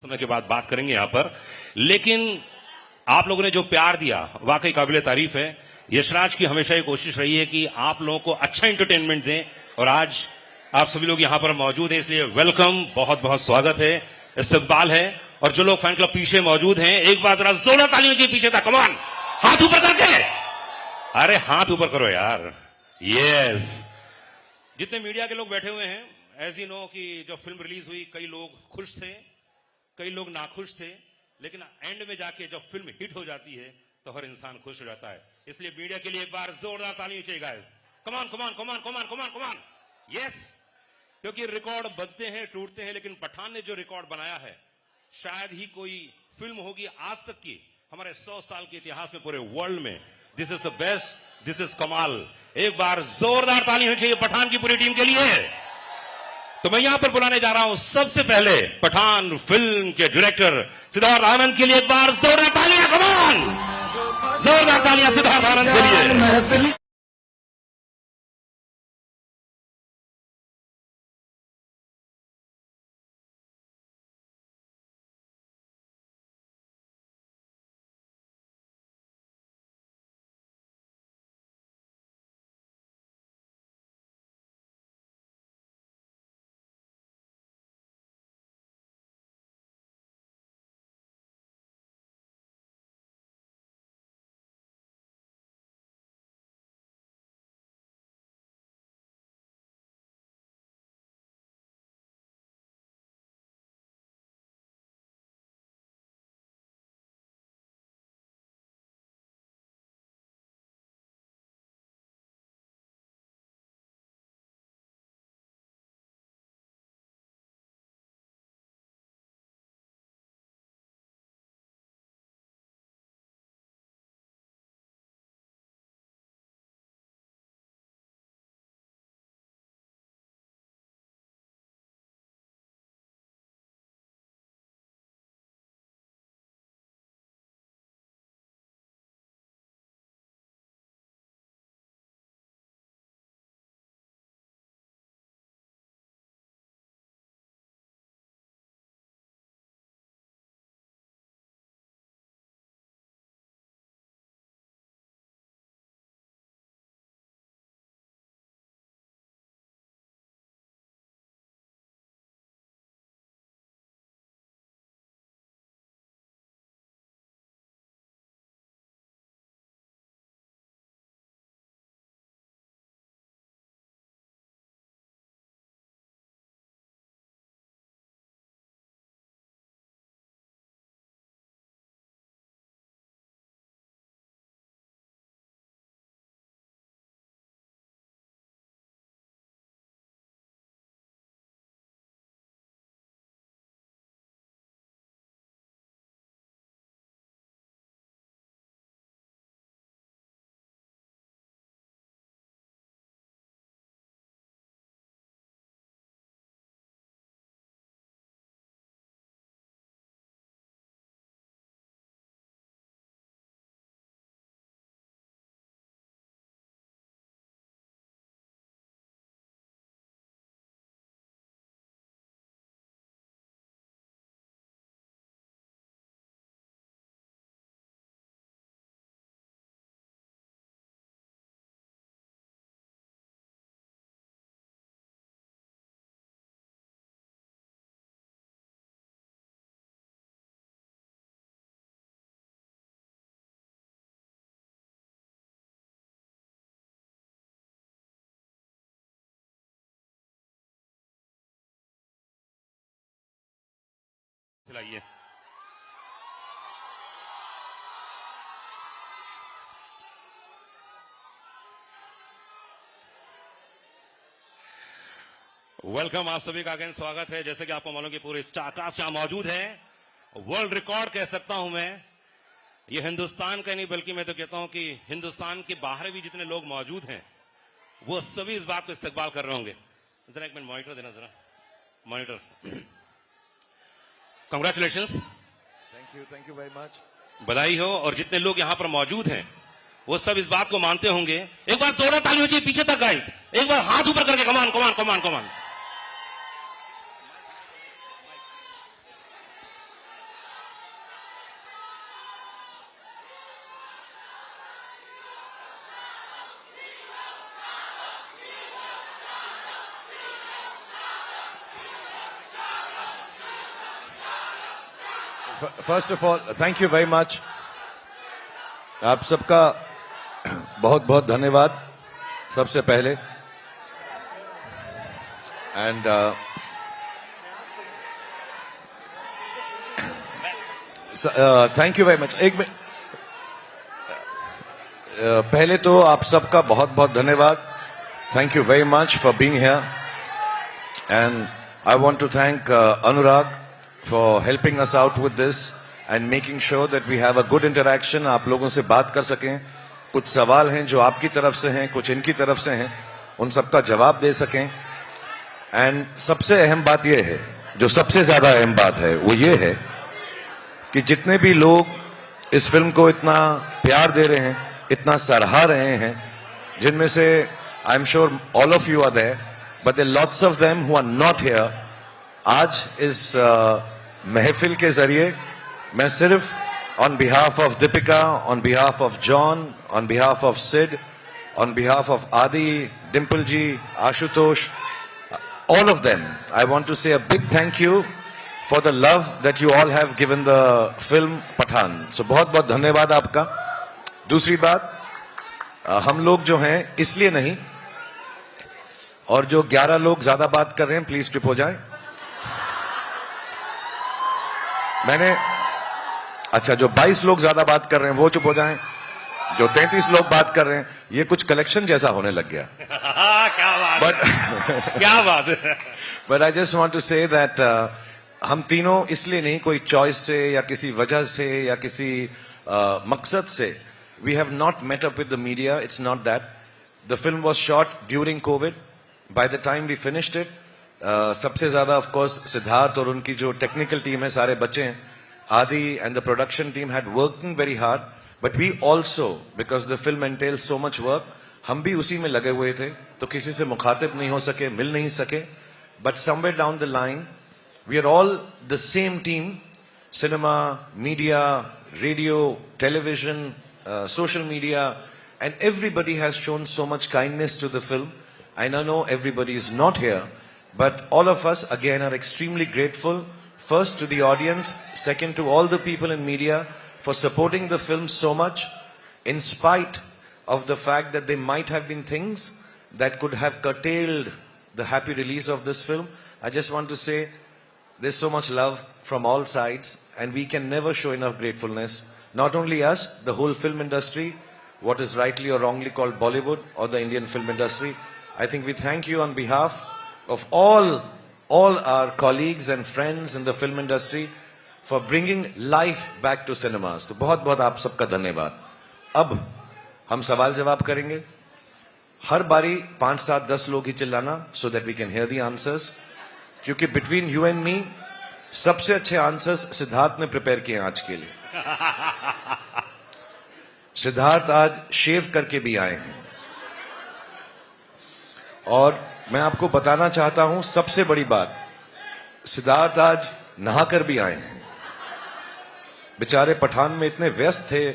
समय के बाद बात करेंगे यहां पर। लेकिन आप लोगों ने जो प्यार दिया वाकई काबिले तारीफ है। यशराज की हमेशा ये कोशिश रही है कि आप लोगों को अच्छा एंटरटेनमेंट दें, और आज आप सभी लोग यहां पर मौजूद हैं, इसलिए वेलकम, बहुत बहुत स्वागत है, इस्तकबाल है। और जो लोग फैन क्लब पीछे मौजूद हैं, एक बार जरा जोरदार तालियों से पीछे था, कमान, हाथ ऊपर करके, अरे हाथ ऊपर करो यार, यस। जितने मीडिया के लोग बैठे हुए हैं, एज यू नो कि जब फिल्म रिलीज हुई कई लोग खुश थे, कई लोग नाखुश थे, लेकिन एंड में जाके जब फिल्म हिट हो जाती है तो हर इंसान खुश हो जाता है। इसलिए मीडिया के लिए एक बार जोरदार तालियां चाहिए गाइस, कमान कमान कमान कमान कमान कमान, यस। क्योंकि रिकॉर्ड बनते हैं, टूटते हैं, लेकिन पठान ने जो रिकॉर्ड बनाया है, शायद ही कोई फिल्म होगी आज तक की हमारे 100 साल के इतिहास में पूरे वर्ल्ड में। This is the best, this is कमाल। एक बार जोरदार ताली होनी चाहिए पठान की पूरी टीम के लिए। तो मैं यहां पर बुलाने जा रहा हूं सबसे पहले पठान फिल्म के डायरेक्टर सिद्धार्थ आनंद के लिए। एक बार जोरदार तालियां, कमान, जोरदार तालियां सिद्धार्थ आनंद के लिए। चलाइए। वेलकम, आप सभी का अगेन स्वागत है। जैसे कि आपको मालूम कि पूरे स्टार कास्ट यहां मौजूद है। वर्ल्ड रिकॉर्ड कह सकता हूं मैं, ये हिंदुस्तान का नहीं बल्कि मैं तो कहता हूं कि हिंदुस्तान के बाहर भी जितने लोग मौजूद हैं वो सभी इस बात को इस्तकबाल कर रहे होंगे। जरा एक मिनट मॉनिटर देना, जरा monitor. Congratulations, thank you very much. बधाई हो। और जितने लोग यहां पर मौजूद हैं वो सब इस बात को मानते होंगे। एक बार जोरदार ताली हो चाहिए पीछे तक गाइस, एक बार हाथ ऊपर करके, कमान कमान कमान कमान। First of all, thank you very much. आप सबका बहुत बहुत धन्यवाद सबसे पहले. And thank you very much. एक मिनट. पहले तो आप सबका बहुत बहुत धन्यवाद. Thank you very much for being here. And I want to thank Anurag for helping us out with this and making sure that we have a good interaction. आप लोगों से बात कर सकें. कुछ सवाल हैं जो आपकी तरफ से हैं, कुछ इनकी तरफ से हैं, उन सबका जवाब दे सकें. एंड सबसे अहम बात यह है, जो सबसे ज्यादा अहम बात है, वो ये है कि जितने भी लोग इस फिल्म को इतना प्यार दे रहे हैं, इतना सराहा रहे हैं, जिनमें से I am sure all of you are there, but there lots of them who are not here. आज इस महफिल के जरिए मैं सिर्फ on behalf of Deepika, on behalf of John, on behalf of Sid, on behalf of Aadi, Dimple ji, Ashutosh, all of them, I want to say a big thank you for the love that you all have given the film Pathaan. So बहुत बहुत धन्यवाद आपका. दूसरी बात, हम लोग जो हैं इसलिए नहीं, और जो 11 लोग ज्यादा बात कर रहे हैं प्लीज चुप हो जाएं. मैंने अच्छा, जो 22 लोग ज्यादा बात कर रहे हैं वो चुप हो जाएं. जो 33 लोग बात कर रहे हैं, ये कुछ कलेक्शन जैसा होने लग गया. क्या बात है. क्या बात है. But I just want to say that हम तीनों इसलिए नहीं, कोई चॉइस से या किसी वजह से या किसी मकसद से, we have not met up with the media. It's not that. The film was shot during COVID. By the time we finished it, सबसे ज्यादा ऑफ कोर्स सिद्धार्थ और उनकी जो टेक्निकल टीम है, सारे बच्चे हैं, Aadi and the production team had working very hard. But we also, because the film entails so much work, हम भी उसी में लगे हुए थे, तो किसी से मुखातिब नहीं हो सके, मिल नहीं सके. But somewhere down the line we are all the same team. Cinema, media, radio, television, social media, and everybody has shown so much kindness to the film. I know everybody is not here, but all of us again are extremely grateful, first to the audience, second to all the people in media for supporting the film so much, in spite of the fact that there might have been things that could have curtailed the happy release of this film. I just want to say there's so much love from all sides, and we can never show enough gratefulness. Not only us, the whole film industry, what is rightly or wrongly called Bollywood or the Indian film industry. I think we thank you on behalf of all our colleagues and friends in the film industry for bringing life back to cinemas. तो बहुत बहुत आप सबका धन्यवाद. अब हम सवाल जवाब करेंगे. हर बारी 5, 7, 10 लोग ही चिल्लाना, so that we can hear the answers. क्योंकि between you and me, सबसे अच्छे आंसर्स सिद्धार्थ ने प्रिपेयर किए आज के लिए. सिद्धार्थ आज शेव करके भी आए हैं, और मैं आपको बताना चाहता हूं सबसे बड़ी बात, सिद्धार्थ आज नहाकर भी आए हैं. बेचारे पठान में इतने व्यस्त थे,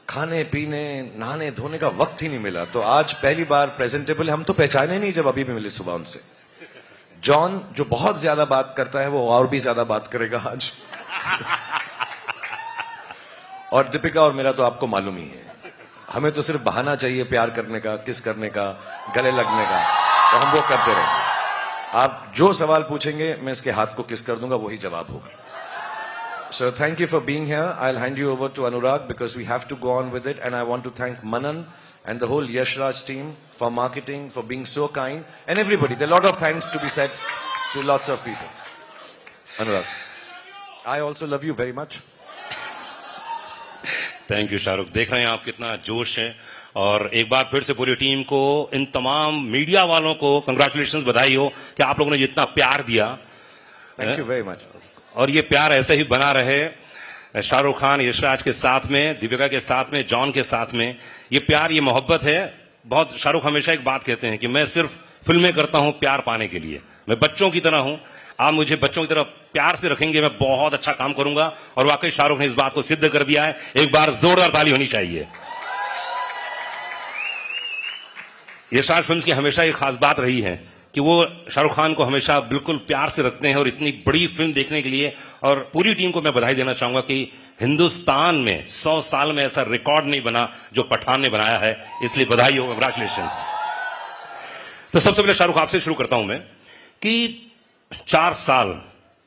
खाने पीने नहाने धोने का वक्त ही नहीं मिला, तो आज पहली बार प्रेजेंटेबल. हम तो पहचाने नहीं जब अभी भी मिले सुबह उनसे. जॉन जो बहुत ज्यादा बात करता है, वो और भी ज्यादा बात करेगा आज. और दीपिका और मेरा तो आपको मालूम ही है, हमें तो सिर्फ बहाना चाहिए प्यार करने का, किस करने का, गले लगने का, तो हम वो करते रहे. आप जो सवाल पूछेंगे मैं इसके हाथ को किस कर दूंगा, वही जवाब होगा. So thank you for being here. I'll hand you over to Anurag because we have to go on with it, and I want to thank Manan and the whole Yash Raj team for marketing, for being so kind, and everybody. There are a lot of thanks to be said to lots of people. Anurag, I also love you very much. Thank you Shahrukh. देख रहे हैं आप कितना जोश है, और एक बार फिर से पूरी टीम को, इन तमाम मीडिया वालों को कंग्रेचुलेशंस, बधाई हो कि आप लोगों ने जितना प्यार दिया. Thank you very much. और ये प्यार ऐसे ही बना रहे शाहरुख खान, यशराज के साथ में, दीपिका के साथ में, जॉन के साथ में. ये प्यार, ये मोहब्बत है. बहुत शाहरुख हमेशा एक बात कहते हैं कि मैं सिर्फ फिल्में करता हूं प्यार पाने के लिए, मैं बच्चों की तरह हूं, आप मुझे बच्चों की तरह प्यार से रखेंगे, मैं बहुत अच्छा काम करूंगा. और वाकई शाहरुख ने इस बात को सिद्ध कर दिया है. एक बार जोरदार ताली होनी चाहिए. यशराज फिल्म्स की हमेशा एक खास बात रही है कि वो शाहरुख खान को हमेशा बिल्कुल प्यार से रखते हैं और इतनी बड़ी फिल्म देखने के लिए, और पूरी टीम को मैं बधाई देना चाहूंगा कि हिंदुस्तान में 100 साल में ऐसा रिकॉर्ड नहीं बना जो पठान ने बनाया है, इसलिए बधाई हो, कंग्रेचुलेशंस। तो सबसे पहले शाहरुख आपसे शुरू करता हूं मैं कि 4 साल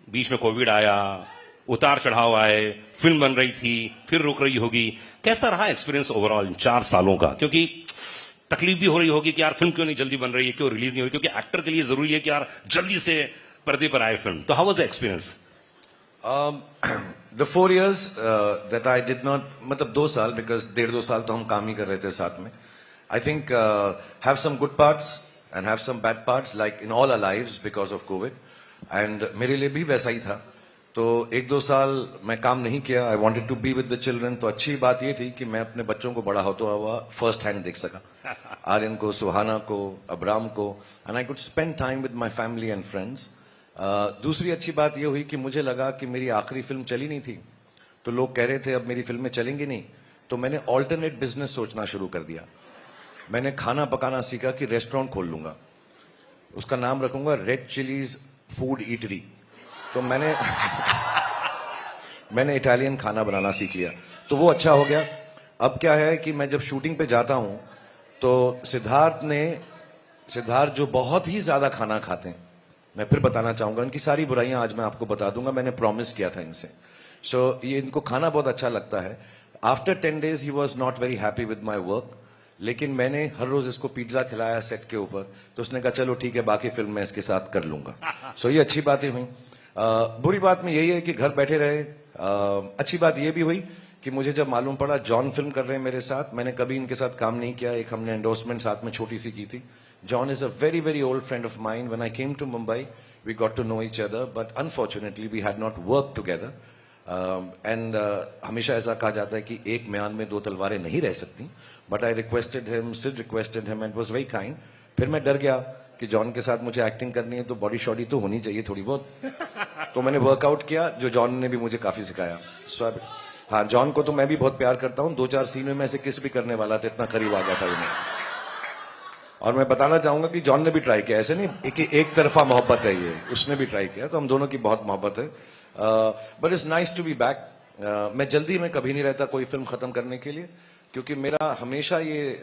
बीच में कोविड आया, उतार चढ़ाव आए, फिल्म बन रही थी, फिर रुक रही होगी, कैसा रहा एक्सपीरियंस ओवरऑल इन 4 सालों का? क्योंकि तकलीफ भी हो रही होगी कि यार फिल्म क्यों नहीं जल्दी बन रही है, क्यों रिलीज नहीं हो रही, क्योंकि एक्टर के लिए जरूरी है कि यार जल्दी से पर्दे पर आए फिल्म। तो how was the experience? The 4 years that I did not, मतलब 2 साल, because 1.5-2 साल तो हम काम ही कर रहे थे साथ में. I think have some good parts and have some bad parts, like in all our lives because of COVID. And मेरे लिए भी वैसा ही था. तो 1-2 साल मैं काम नहीं किया. I wanted to be with the children. तो अच्छी बात ये थी कि मैं अपने बच्चों को बड़ा होता हुआ फर्स्ट हैंड देख सका. आर्यन को, सुहाना को, अब्राम को, and I could spend time with my family and friends. दूसरी अच्छी बात ये हुई कि मुझे लगा कि मेरी आखिरी फिल्म चली नहीं थी, तो लोग कह रहे थे अब मेरी फिल्में चलेंगी नहीं, तो मैंने ऑल्टरनेट बिजनेस सोचना शुरू कर दिया. मैंने खाना पकाना सीखा कि रेस्टोरेंट खोल लूंगा, उसका नाम रखूंगा रेड चिलीज फूड ईटरी. तो मैंने इटालियन खाना बनाना सीख लिया, तो वो अच्छा हो गया. अब क्या है कि मैं जब शूटिंग पे जाता हूं तो सिद्धार्थ जो बहुत ही ज्यादा खाना खाते हैं, मैं फिर बताना चाहूंगा, इनकी सारी बुराइयां आज मैं आपको बता दूंगा, मैंने प्रॉमिस किया था इनसे. सो ये इनको खाना बहुत अच्छा लगता है. After 10 days he was not very happy with my work, लेकिन मैंने हर रोज इसको पिज्जा खिलाया सेट के ऊपर, तो उसने कहा चलो ठीक है, बाकी फिल्म मैं इसके साथ कर लूंगा. सो ये अच्छी बातें हुई. बुरी बात में यही है कि घर बैठे रहे. अच्छी बात यह भी हुई कि मुझे जब मालूम पड़ा जॉन फिल्म कर रहे हैं मेरे साथ, मैंने कभी इनके साथ काम नहीं किया. एक हमने एंडोर्समेंट साथ में छोटी सी की थी. John is a very, very old friend of mine. When I came to Mumbai, we got to know each other, but unfortunately, we had not worked together. And हमेशा ऐसा कहा जाता है कि एक म्यान में 2 तलवारें नहीं रह सकती. But I requested him, Sid requested him, and was very kind. फिर मैं डर गया कि जॉन के साथ मुझे एक्टिंग करनी है तो बॉडी शॉडी तो होनी चाहिए थोड़ी बहुत. तो मैंने वर्कआउट किया, जो जॉन ने भी मुझे काफी सिखाया. हाँ, जॉन को तो मैं भी बहुत प्यार करता हूँ. 2-4 सीन में मैं ऐसे किस भी करने वाला था, इतना करीब आ गया था उन्हें. और मैं बताना चाहूंगा कि जॉन ने भी ट्राई किया, ऐसे नहीं एक तरफा मोहब्बत है ये, उसने भी ट्राई किया, तो हम दोनों की बहुत मोहब्बत है. But it's nice to be back. मैं जल्दी में कभी नहीं रहता कोई फिल्म खत्म करने के लिए, क्योंकि मेरा हमेशा ये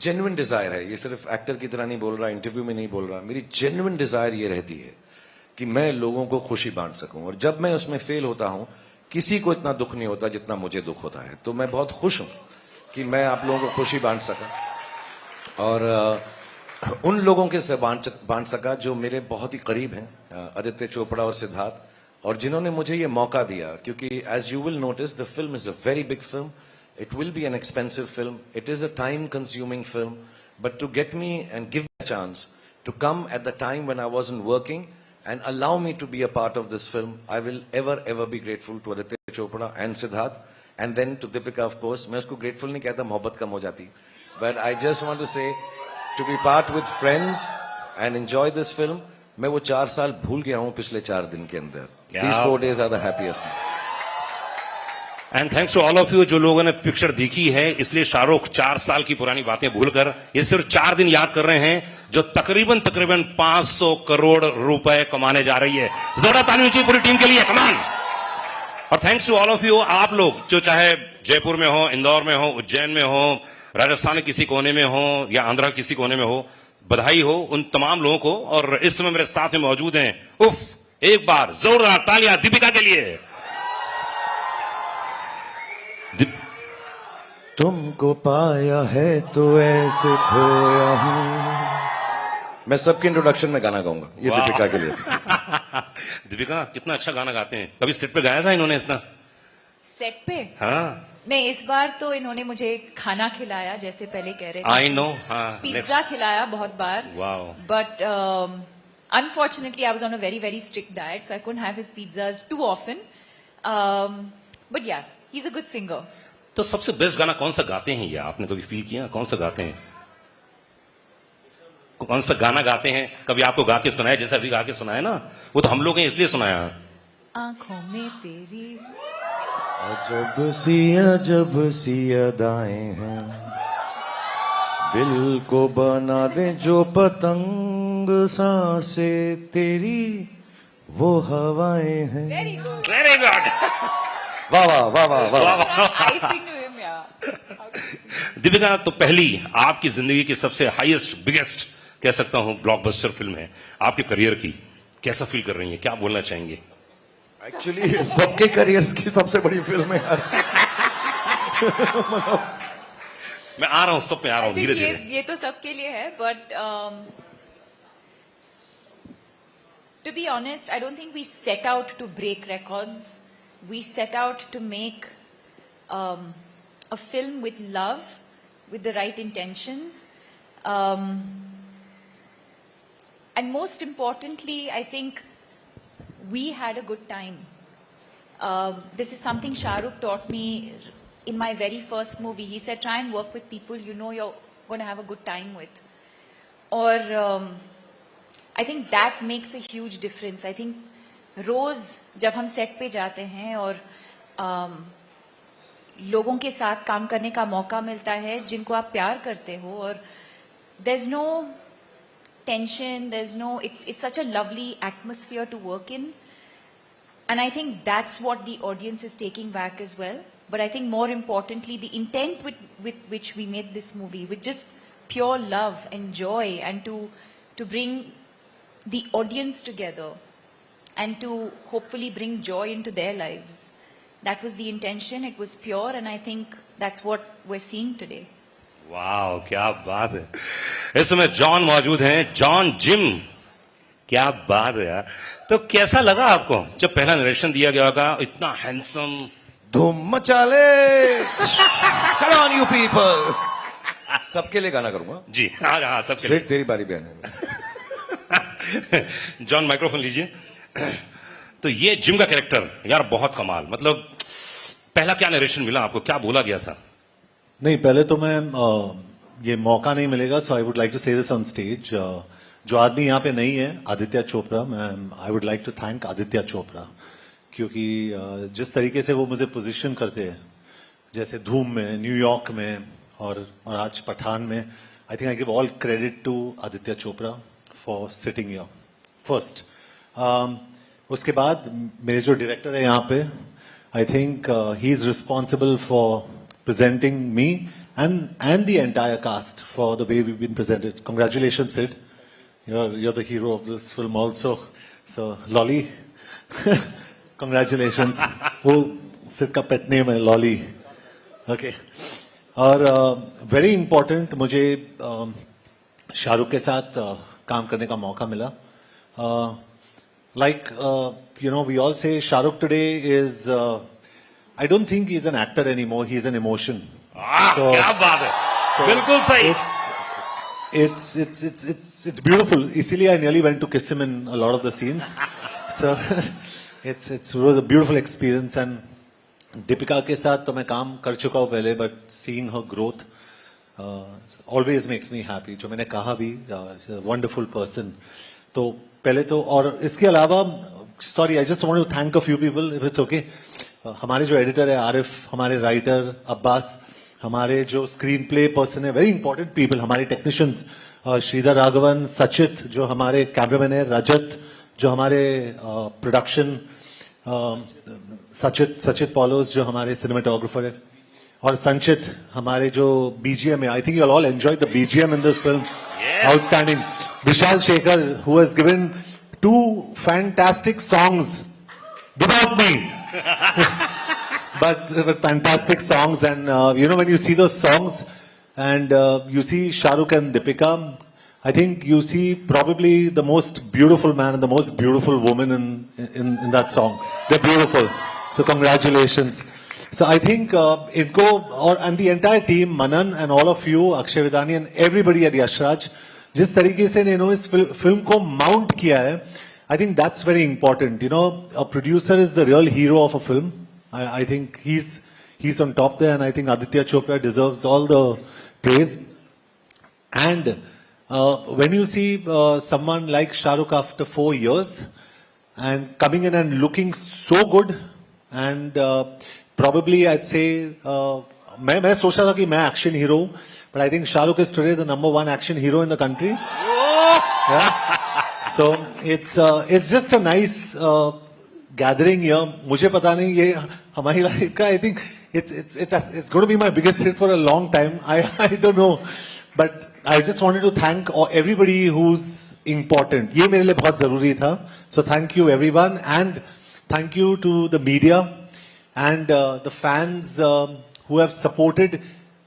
जेन्युइन डिजायर है. ये सिर्फ एक्टर की तरह नहीं बोल रहा, इंटरव्यू में नहीं बोल रहा. मेरी जेन्युइन डिजायर ये रहती है कि मैं लोगों को खुशी बांट सकूं, और जब मैं उसमें फेल होता हूं, किसी को इतना दुख नहीं होता जितना मुझे दुख होता है. तो मैं बहुत खुश हूं कि मैं आप लोगों को खुशी बांट सका, और उन लोगों के से बांट सका जो मेरे बहुत ही करीब हैं, आदित्य चोपड़ा और सिद्धार्थ, और जिन्होंने मुझे ये मौका दिया. क्योंकि as you will notice, the film is a very big film. It will be an expensive film. It is a time consuming film. But to get me and give me a chance to come at the time when I wasn't working and allow me to be a part of this film, I will ever be grateful to Aditya Chopra and Siddharth, and then to Deepika, of course. मैं उसको grateful नहीं कहता, मोहब्बत कम हो जाती. But I just want to say, to be part with friends and enjoy this film, मैं वो 4 साल भूल गया हूँ पिछले 4 दिन के अंदर. These 4 days are the happiest. And thanks to all of you जो लोगों ने पिक्चर देखी है, इसलिए शाहरुख 4 साल की पुरानी बातें भूलकर ये सिर्फ 4 दिन याद कर रहे हैं, जो तकरीबन 500 करोड़ रुपए कमाने जा रही है. जोरदार तालियां चाहिए पूरी टीम के लिए, कमान. और thanks to all of you, आप लोग जो चाहे जयपुर में हो, इंदौर में हो, उज्जैन में हो, राजस्थान के किसी कोने में हो, या आंध्रा किसी कोने में हो, बधाई हो उन तमाम लोगों को. और इस समय मेरे साथ में मौजूद हैं, उफ, एक बार जोरदार तालियां दीपिका के लिए. तुमको पाया है तो ऐसे खोया हूं. मैं सबके इंट्रोडक्शन में गाना गाऊंगा, ये दीपिका के लिए. दीपिका कितना अच्छा गाना गाते हैं. कभी सेट पे गाया था इन्होंने इतना? सेट पे? हाँ, नहीं, इस बार तो इन्होंने मुझे खाना खिलाया, जैसे पहले कह रहे थे. I know. हाँ, पिज्जा खिलाया बहुत बार. Wow. But unfortunately I was on a very strict diet, so I couldn't have his pizzas too often. But yeah, he's a good singer. तो सबसे बेस्ट गाना कौन सा गाते हैं ये, आपने कभी फील किया? कौन सा गाते हैं, कौन सा गाना गाते हैं? कभी आपको गा के सुनाया, जैसे अभी गा के सुनाया ना, वो तो हम लोग हैं इसलिए सुनाया. आंखों में तेरी जब सी अदाएं हैं, दिल को बना दे जो पतंग, गूंग सांसें तेरी वो हवाएं हैं. Very good. Very good. वाह वाह वाह वाह वाह. I sing to him, yeah. Deepika, तो पहली आपकी जिंदगी की सबसे हाईएस्ट बिगेस्ट कह सकता हूं ब्लॉकबस्टर फिल्म है आपके करियर की. कैसा फील कर रही हैं, क्या बोलना चाहेंगे? एक्चुअली सबके करियर्स की सबसे बड़ी फिल्म है यार. मैं आ रहा हूं, सब पे आ रहा हूं धीरे धीरे. ये तो सबके लिए है, but to be honest, I don't think we set out to break records. We set out to make a film with love, with the right intentions. And most importantly, I think we had a good time. This is something Shah Rukh taught me in my very first movie. He said, try and work with people you know you're going to have a good time with. Or I think that makes a huge difference. I think रोज जब हम set पे जाते हैं और लोगों के साथ काम करने का मौका मिलता है जिनको आप प्यार करते हो, और there's no tension, there's no, it's such a lovely atmosphere to work in, and I think that's what the audience is taking back as well. But I think more importantly, the intent with which we made this movie, with just pure love and joy, and to bring the audience together and to hopefully bring joy into their lives. That was the intention. It was pure, and I think that's what we're seeing today. वाह, क्या बात है. इस समय John मौजूद हैं, John gym. क्या बात है यार. तो कैसा लगा आपको जब पहला नरेशन दिया गया होगा? इतना हैंडसम. धूम मचा ले. Come on you people. सबके लिए गाना करूंगा जी हाँ, सबके सेठ तेरी बारी बहन है. लिए. जॉन माइक्रोफोन लीजिए. तो ये जिम का कैरेक्टर यार बहुत कमाल. मतलब पहला क्या नरेशन मिला आपको, क्या बोला गया था? नहीं, पहले तो मैं ये मौका नहीं मिलेगा, so I would like to say this on stage. जो आदमी यहाँ पे नहीं है, आदित्य चोपड़ा. मैं I would like to thank Aditya Chopra, क्योंकि जिस तरीके से वो मुझे पोजीशन करते हैं, जैसे धूम में, न्यूयॉर्क में और आज पठान में, I think I give all credit to Aditya Chopra for sitting here first. उसके बाद मेरे जो डायरेक्टर है यहाँ पे, I think he is responsible for presenting me and the entire cast for the way we've been presented. Congratulations, Sid. You're the hero of this film also. So, Lolly, congratulations. वो Sid का pet name है Lolly. Okay. और very important, मुझे शाहरुख के साथ काम करने का मौका मिला. Like we all say, Shahrukh today is. I don't think he's an actor anymore. He's an emotion. क्या बात है. बिल्कुल सही. It's beautiful. इसीलिए I nearly went to kiss him in a lot of the scenes. So it was a beautiful experience. And Deepika के साथ तो मैं काम कर चुका हूँ पहले, but seeing her growth always makes me happy. जो मैंने कहा भी, she's a wonderful person. तो पहले तो, और इसके अलावा, sorry, I just want to thank a few people, if it's okay. हमारे जो एडिटर है आरिफ, हमारे राइटर अब्बास, हमारे जो स्क्रीन प्ले पर्सन है, वेरी इंपॉर्टेंट पीपल, हमारे टेक्नीशियंस श्रीधर राघवन, सचित जो हमारे कैमरामैन है, रजत जो हमारे प्रोडक्शन, सचित पॉलोस जो हमारे सिनेमाटोग्राफर है, और संचित हमारे जो बीजीएम है. I think you all enjoy the BGM in this film. Outstanding. Vishal Shekhar, who has given 2 fantastic songs without me. but fantastic songs, and when you see those songs and you see Shah Rukh and Deepika, I think you see probably the most beautiful man and the most beautiful woman in that song. They're beautiful. So congratulations. So I think and the entire team, Manan and all of you, Akshay Vidani and everybody at Yashraj, जिस तरीके से इन्होंने इस film को mount किया है, I think that's very important. A producer is the real hero of a film. I think he's on top there, and I think Aditya Chopra deserves all the praise. And when you see someone like Shah Rukh after 4 years and coming in and looking so good, and probably I'd say, मैं सोच रहा था कि मैं action hero, but I think Shah Rukh is today the number 1 action hero in the country. Yeah. So it's just a nice gathering here. मुझे पता नहीं ये हमारी लाइफ का I think it's going to be my biggest hit for a long time. I don't know, but I just wanted to thank everybody who's important. ये मेरे लिए बहुत जरूरी था. So thank you everyone and thank you to the media and the fans who have supported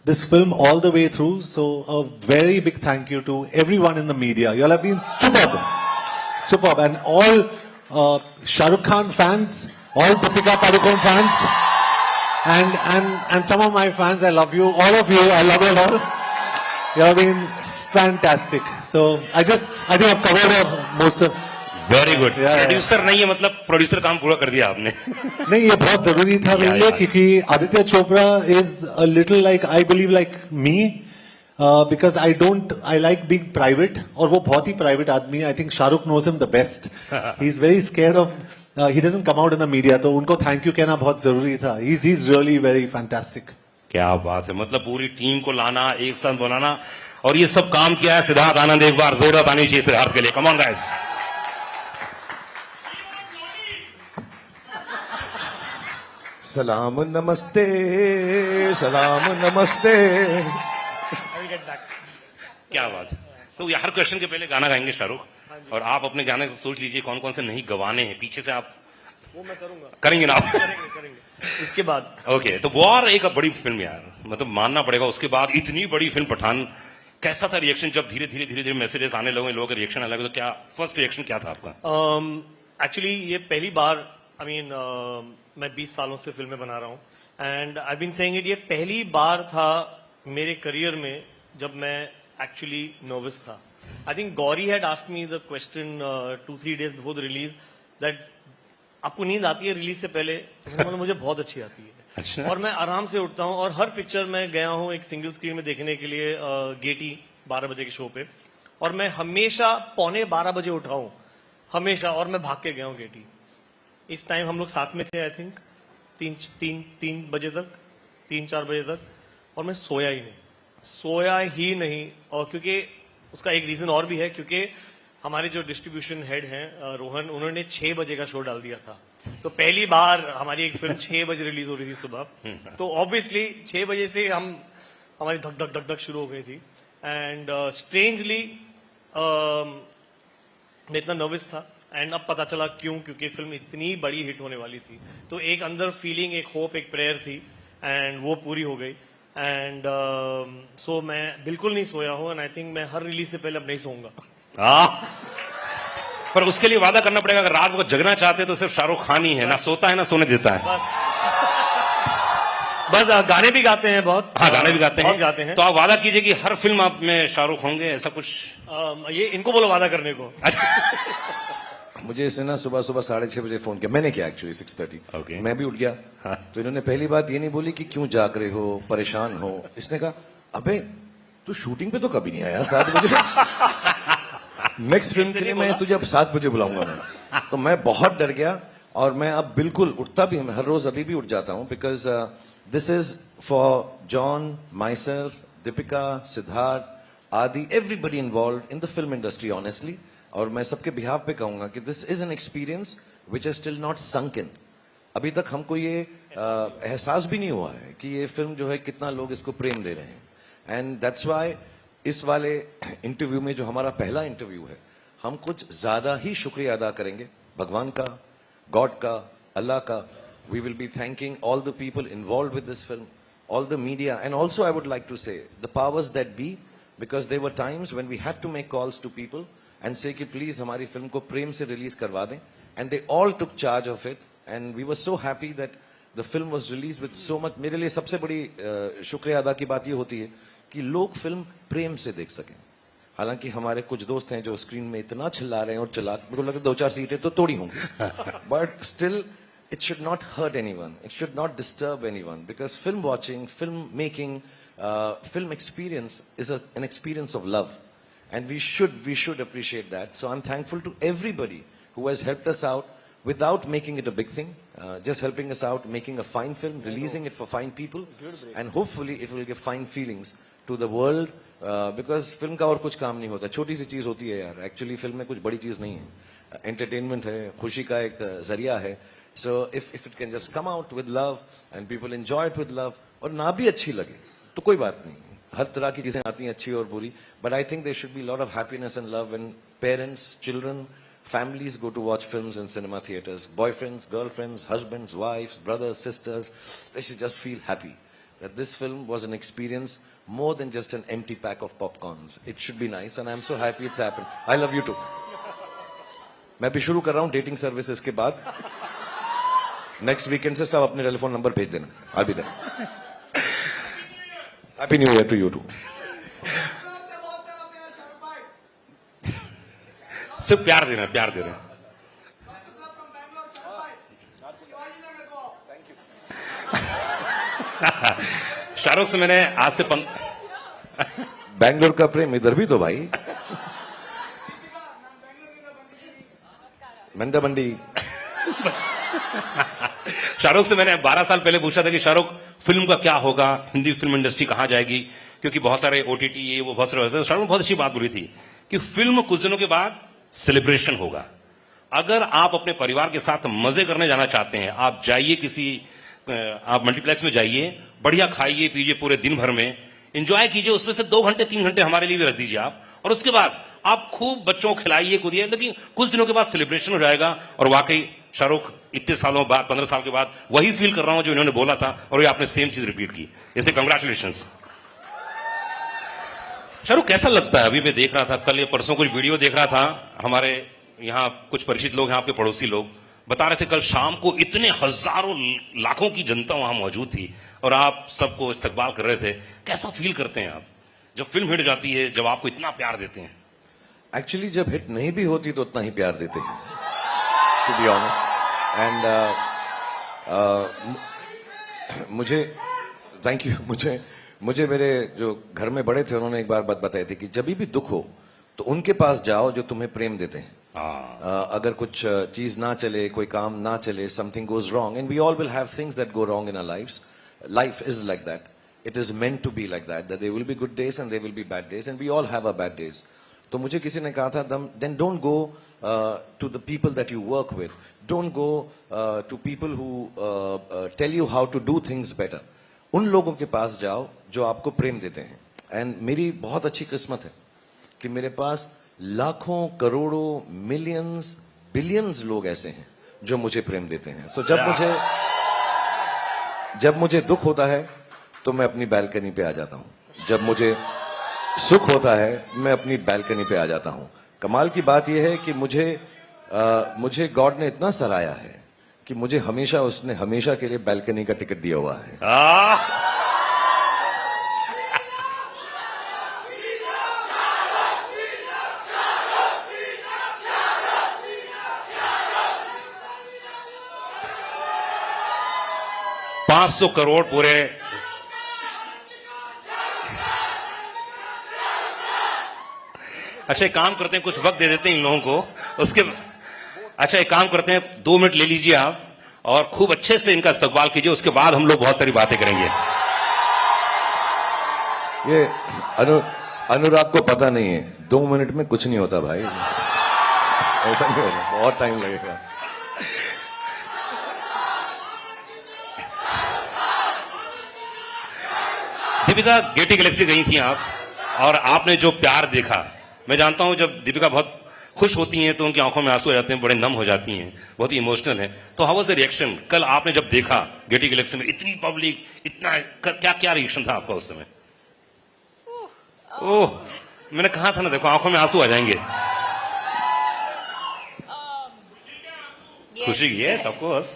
this film all the way through. So a very big thank you to everyone in the media. You all have been superb, and all Shah Rukh Khan fans, all Deepika Padukone fans, and some of my fans. I love you, all of you. I love you all. You have been fantastic. So I think I've covered most of. Very good. Yeah. Producer नहीं है मतलब producer काम पूरा कर दिया आपने. नहीं ये बहुत जरूरी था मेरे लिए क्योंकि Aditya Chopra is a little like I believe like me because I like being private और वो बहुत ही प्राइवेट आदमी है. I think Shahrukh knows him the best. He is very scared of he doesn't come out in the media. तो उनको thank you कहना बहुत जरूरी था. He is really very fantastic. क्या बात है. मतलब पूरी टीम को लाना, एक साथ बनाना और ये सब काम किया है सिद्धार्थ आनंद. एक बार जोरदार ताली चाहिए सिद्धार्थ के लिए. Come on guys. सलाम नमस्ते, सलाम नमस्ते. क्या बात है. तो ये हर क्वेश्चन के पहले गाना गाएंगे शाहरुख और आप अपने गाने से सोच लीजिए कौन कौन से नहीं गवाने हैं. पीछे से आप वो मैं करूंगा. करेंगे ना आप. करेंगे इसके बाद. ओके. तो वॉर एक बड़ी फिल्म यार, मतलब मानना पड़ेगा. उसके बाद इतनी बड़ी फिल्म पठान, कैसा था रिएक्शन जब धीरे धीरे मैसेजेस आने लगे, लोगों के रिएक्शन आने लगे? तो क्या फर्स्ट रिएक्शन क्या था आपका? एक्चुअली ये पहली बार मैं 20 सालों से फिल्में बना रहा हूँ and I been saying it. ये पहली बार था मेरे करियर में जब मैं एक्चुअली नर्वस था. I think Gauri had asked me the question 2-3 days before the release that आपको नींद आती है रिलीज से पहले? तो मुझे बहुत अच्छी आती है. अच्छा. और मैं आराम से उठता हूँ और हर पिक्चर में गया हूँ एक सिंगल स्क्रीन में देखने के लिए गेटी 12 बजे के शो पे और मैं हमेशा 11:45 बजे उठा हूँ हमेशा और मैं भाग के गया हूँ गेटी. इस टाइम हम लोग साथ में थे आई थिंक 3 बजे तक 3-4 बजे तक और मैं सोया ही नहीं. और क्योंकि उसका एक रीजन और भी है क्योंकि हमारे जो डिस्ट्रीब्यूशन हेड हैं रोहन, उन्होंने 6 बजे का शो डाल दिया था. तो पहली बार हमारी एक फिल्म 6 बजे रिलीज हो रही थी सुबह. तो ऑब्वियसली 6 बजे से हमारी धक धक शुरू हो गई थी. एंड स्ट्रेंजली मैं इतना नर्वस था एंड अब पता चला क्योंकि फिल्म इतनी बड़ी हिट होने वाली थी. तो एक अंदर फीलिंग, एक होप, एक प्रेयर थी एंड वो पूरी हो गई. एंड सो मैं बिल्कुल नहीं सोया हूँ एंड आई थिंक मैं हर रिलीज से पहले अब नहीं सोऊंगा. पर उसके लिए वादा करना पड़ेगा. अगर रात को जगना चाहते हैं तो सिर्फ शाहरुख खान ही है. ना सोता है ना सोने देता है. बस गाने भी गाते हैं बहुत. हाँ, गाने भी गाते बहुत गाते हैं. तो आप वादा कीजिए कि हर फिल्म आप में शाहरुख होंगे, ऐसा कुछ. ये इनको बोलो वादा करने को. मुझे इसने ना सुबह 6:30 बजे फोन किया. मैंने किया एक्चुअली 6:30. Okay. मैं भी उठ गया. हाँ. तो इन्होंने पहली बात ये नहीं बोली कि क्यों जाग रहे हो, परेशान हो. इसने कहा अबे तू शूटिंग पे तो कभी नहीं आया 7 बजे. नेक्स्ट फिल्म के लिए मैं तुझे अब 7 बजे बुलाऊंगा मैं. तो मैं बहुत डर गया और मैं अब बिल्कुल उठता भी हूं. हर रोज अभी भी उठ जाता हूं because this is for John, myself, Deepika, Siddharth, आदि, everybody involved in the film industry honestly. और मैं सबके बिहाफ पे कहूंगा कि this is an experience which is still not sunk in. अभी तक हमको ये एहसास भी नहीं हुआ है कि ये फिल्म जो है कितना लोग इसको प्रेम दे रहे हैं. एंड दैट्स वाई इस वाले इंटरव्यू में जो हमारा पहला इंटरव्यू है, हम कुछ ज्यादा ही शुक्रिया अदा करेंगे भगवान का, गॉड का, अल्लाह का. We will be thanking all the people involved with this film, all the media, and also I would like to say the powers that be, because there were times when we had to make calls to people and say कि please हमारी फिल्म को प्रेम से release करवा दें. and they all took charge of it and we were so happy that the film was released with so much. मेरे लिए सबसे बड़ी शुक्रिया अदा की बात ये होती है कि लोग फिल्म प्रेम से देख सकें. हालांकि हमारे कुछ दोस्त हैं जो स्क्रीन में इतना चिल्ला रहे हैं और चिल्ला, मेरे को लगता है 2-4 सीटें तो तोड़ी होंगी. But still it should not hurt anyone, it should not disturb anyone, because film watching, film making, film experience is an experience of love. And we should appreciate that. So I'm thankful to everybody who has helped us out without making it a big thing, just helping us out, making a fine film, releasing it for fine people, and hopefully it will give fine feelings to the world, because film का और कुछ काम नहीं होता, छोटी सी चीज होती है यार. एक्चुअली फिल्म में कुछ बड़ी चीज नहीं है, एंटरटेनमेंट है, खुशी का एक जरिया है. So if it can just come out with love and people enjoy it with love, और ना भी अच्छी लगे तो कोई बात नहीं. हर तरह की चीजें आती हैं, अच्छी और बुरी, but I think there should be lot of happiness and love when parents, children, families go to watch films in cinema theaters. Boyfriends, girlfriends, husbands, wives, brothers, sisters, they should just feel happy that this film was an experience more than just an empty pack of popcorns. It should be nice, and I'm so happy it's happened. I love you too. मैं भी शुरू कर रहा हूँ dating services के बाद. Next weekend से सब अपने टेलीफोन नंबर भेज देना. I'll be there. Happy New Year to you too. सिर्फ प्यार दे रहे हैं, प्यार दे रहे हैं. शाहरुख से मैंने आज से बैंगलोर का प्रेम इधर भी तो भाई. मंडा मंडी. शाहरुख से मैंने 12 साल पहले पूछा था कि शाहरुख फिल्म का क्या होगा, हिंदी फिल्म इंडस्ट्री कहां जाएगी, क्योंकि बहुत सारे ओटीटी ये वो बहुत सारे होते हैं. शाहरुख ने बहुत अच्छी बात बोली थी कि फिल्म कुछ दिनों के बाद सेलिब्रेशन होगा. अगर आप अपने परिवार के साथ मजे करने जाना चाहते हैं, आप जाइए किसी, आप मल्टीप्लेक्स में जाइए, बढ़िया खाइए पीजिए पूरे दिन भर में, एंजॉय कीजिए. उसमें से 2 घंटे 3 घंटे हमारे लिए भी रख दीजिए आप, और उसके बाद आप खूब बच्चों को खिलाइए कूदिए. लेकिन कुछ दिनों के बाद सेलिब्रेशन हो जाएगा. और वाकई शाहरुख इतने सालों बाद, 15 साल के बाद वही फील कर रहा हूं जो इन्होंने बोला था, और ये आपने सेम चीज रिपीट की. इसलिए कंग्रेचुलेशन. शाहरुख कैसा लगता है? अभी मैं देख रहा था, कल या परसों कुछ वीडियो देख रहा था, हमारे यहाँ कुछ परिचित लोग हैं, आपके पड़ोसी लोग बता रहे थे कल शाम को इतने हजारों लाखों की जनता वहां मौजूद थी और आप सबको इस्तकबाल कर रहे थे. कैसा फील करते हैं आप जब फिल्म हिट जाती है, जब आपको इतना प्यार देते हैं? एक्चुअली जब हिट नहीं भी होती तो उतना ही प्यार देते हैं, टू बी ऑनेस्ट. एंड मुझे थैंक यू. मुझे मेरे जो घर में बड़े थे उन्होंने एक बार बात बताई थी कि जब भी दुख हो तो उनके पास जाओ जो तुम्हें प्रेम देते हैं. अगर कुछ चीज ना चले, कोई काम ना चले, something goes wrong, and we all will have things that go wrong in our lives. Life is like that. It is meant to be like that there will be good days and there will be bad days, and we all have a bad days. तो मुझे किसी ने कहा था, then don't go to the people that you work with, don't go to people who tell you how to do things better. उन लोगों के पास जाओ जो आपको प्रेम देते हैं. एंड मेरी बहुत अच्छी किस्मत है कि मेरे पास लाखों, करोड़ों, मिलियंस, बिलियंस लोग ऐसे हैं जो मुझे प्रेम देते हैं. तो जब मुझे दुख होता है तो मैं अपनी बैल्कनी पे आ जाता हूं. जब मुझे सुख होता है मैं अपनी बैल्कनी पे आ जाता हूं. कमाल की बात यह है कि मुझे गॉड ने इतना सराहा है कि मुझे उसने हमेशा के लिए बैल्कनी का टिकट दिया हुआ है. 500 करोड़ पूरे. अच्छा एक काम करते हैं, कुछ वक्त दे देते हैं इन लोगों को, उसके अच्छा एक काम करते हैं, 2 मिनट ले लीजिए आप और खूब अच्छे से इनका इस्तकबाल कीजिए. उसके बाद हम लोग बहुत सारी बातें करेंगे. ये अनुराग को पता नहीं है, 2 मिनट में कुछ नहीं होता भाई. ऐसा नहीं होगा, बहुत टाइम लगेगा. दीपिका, गेटी गैलेक्सी गई थी आप, और आपने जो प्यार देखा, मैं जानता हूं जब दीपिका बहुत खुश होती हैं तो उनकी आंखों में आंसू आ जाते हैं, बड़े नम हो जाती हैं, बहुत ही इमोशनल है. तो हाउ वाज द रिएक्शन कल आपने जब देखा गेटी गैलेक्सी में इतनी पब्लिक, इतना क्या रिएक्शन था आपका उस समय? ओह, मैंने कहा था ना, देखो आंखों में आंसू आ जाएंगे. खुशी, yes of course.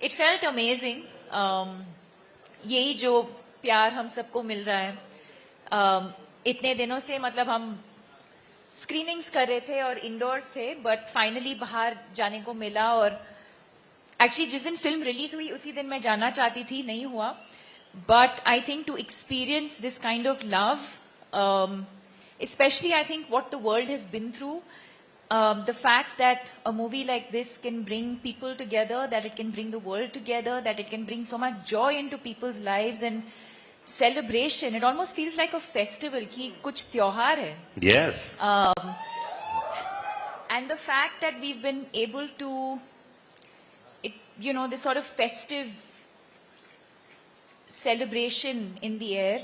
It felt amazing. यही जो प्यार हम सबको मिल रहा है. इतने दिनों से मतलब हम स्क्रीनिंग्स कर रहे थे और इंडोर्स थे, बट फाइनली बाहर जाने को मिला. और एक्चुअली जिस दिन फिल्म रिलीज हुई उसी दिन मैं जाना चाहती थी, नहीं हुआ. But I think to experience this kind of love, especially I think what the world has been through, the fact that a movie like this can bring people together, that it can bring the world together, that it can bring so much joy into people's lives and celebration. It almost feels like a festival कि कुछ त्योहार है. Yes. And the fact that we've been able to, this sort of festive celebration in the air,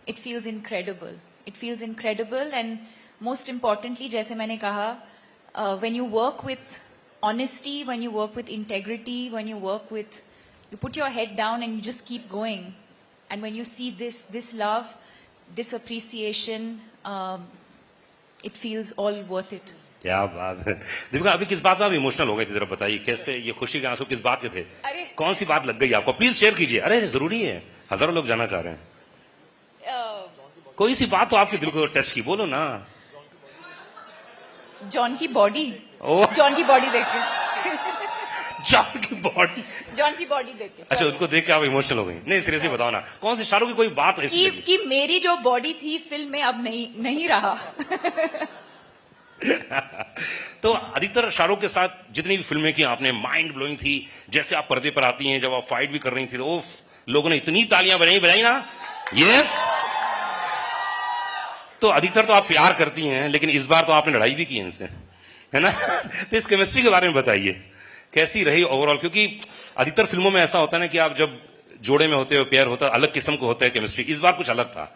it feels incredible. It feels incredible, and most importantly, जैसे मैंने कहा, when you work with honesty, when you work with integrity, when you put your head down and you just keep going, and when you see this love, this appreciation, it feels all worth it. क्या बात है दीपिका, अभी किस बात में आप emotional हो गए थे, जरा बताइए कैसे, ये खुशी के आंसू किस बात के थे? अरे कौन सी बात लग गई आपको? प्लीज शेयर कीजिए। अरे जरूरी है, हजारों लोग जानना चाह रहे हैं। कोई सी बात तो आपके दिल को टच की, बोलो ना। जॉन की बॉडी, ओह। जॉन की बॉडी देख के जॉन की बॉडी, जॉन की बॉडी देख के अच्छा उनको देख के आप इमोशनल हो गई? नहीं सीरियसली बताओ ना, कौन सी शाहरुख की कोई बात ऐसी लगी? कि मेरी जो बॉडी थी फिल्म में अब नहीं रहा। तो अधिकतर शाहरुख के साथ जितनी भी फिल्में की आपने, माइंड ब्लोइंग थी। जैसे आप पर्दे पर आती हैं, जब आप फाइट भी कर रही थी तो लोगों ने इतनी तालियां बजाई ना। यस। तो अधिकतर तो आप प्यार करती हैं, लेकिन इस बार तो आपने लड़ाई भी की है इनसे, है ना? तो इस केमिस्ट्री के बारे में बताइए, कैसी रही ओवरऑल? क्योंकि अधिकतर फिल्मों में ऐसा होता है ना कि आप जब जोड़े में होते हो, पेयर होता है, अलग किस्म को होता है केमिस्ट्री। इस बार कुछ अलग था,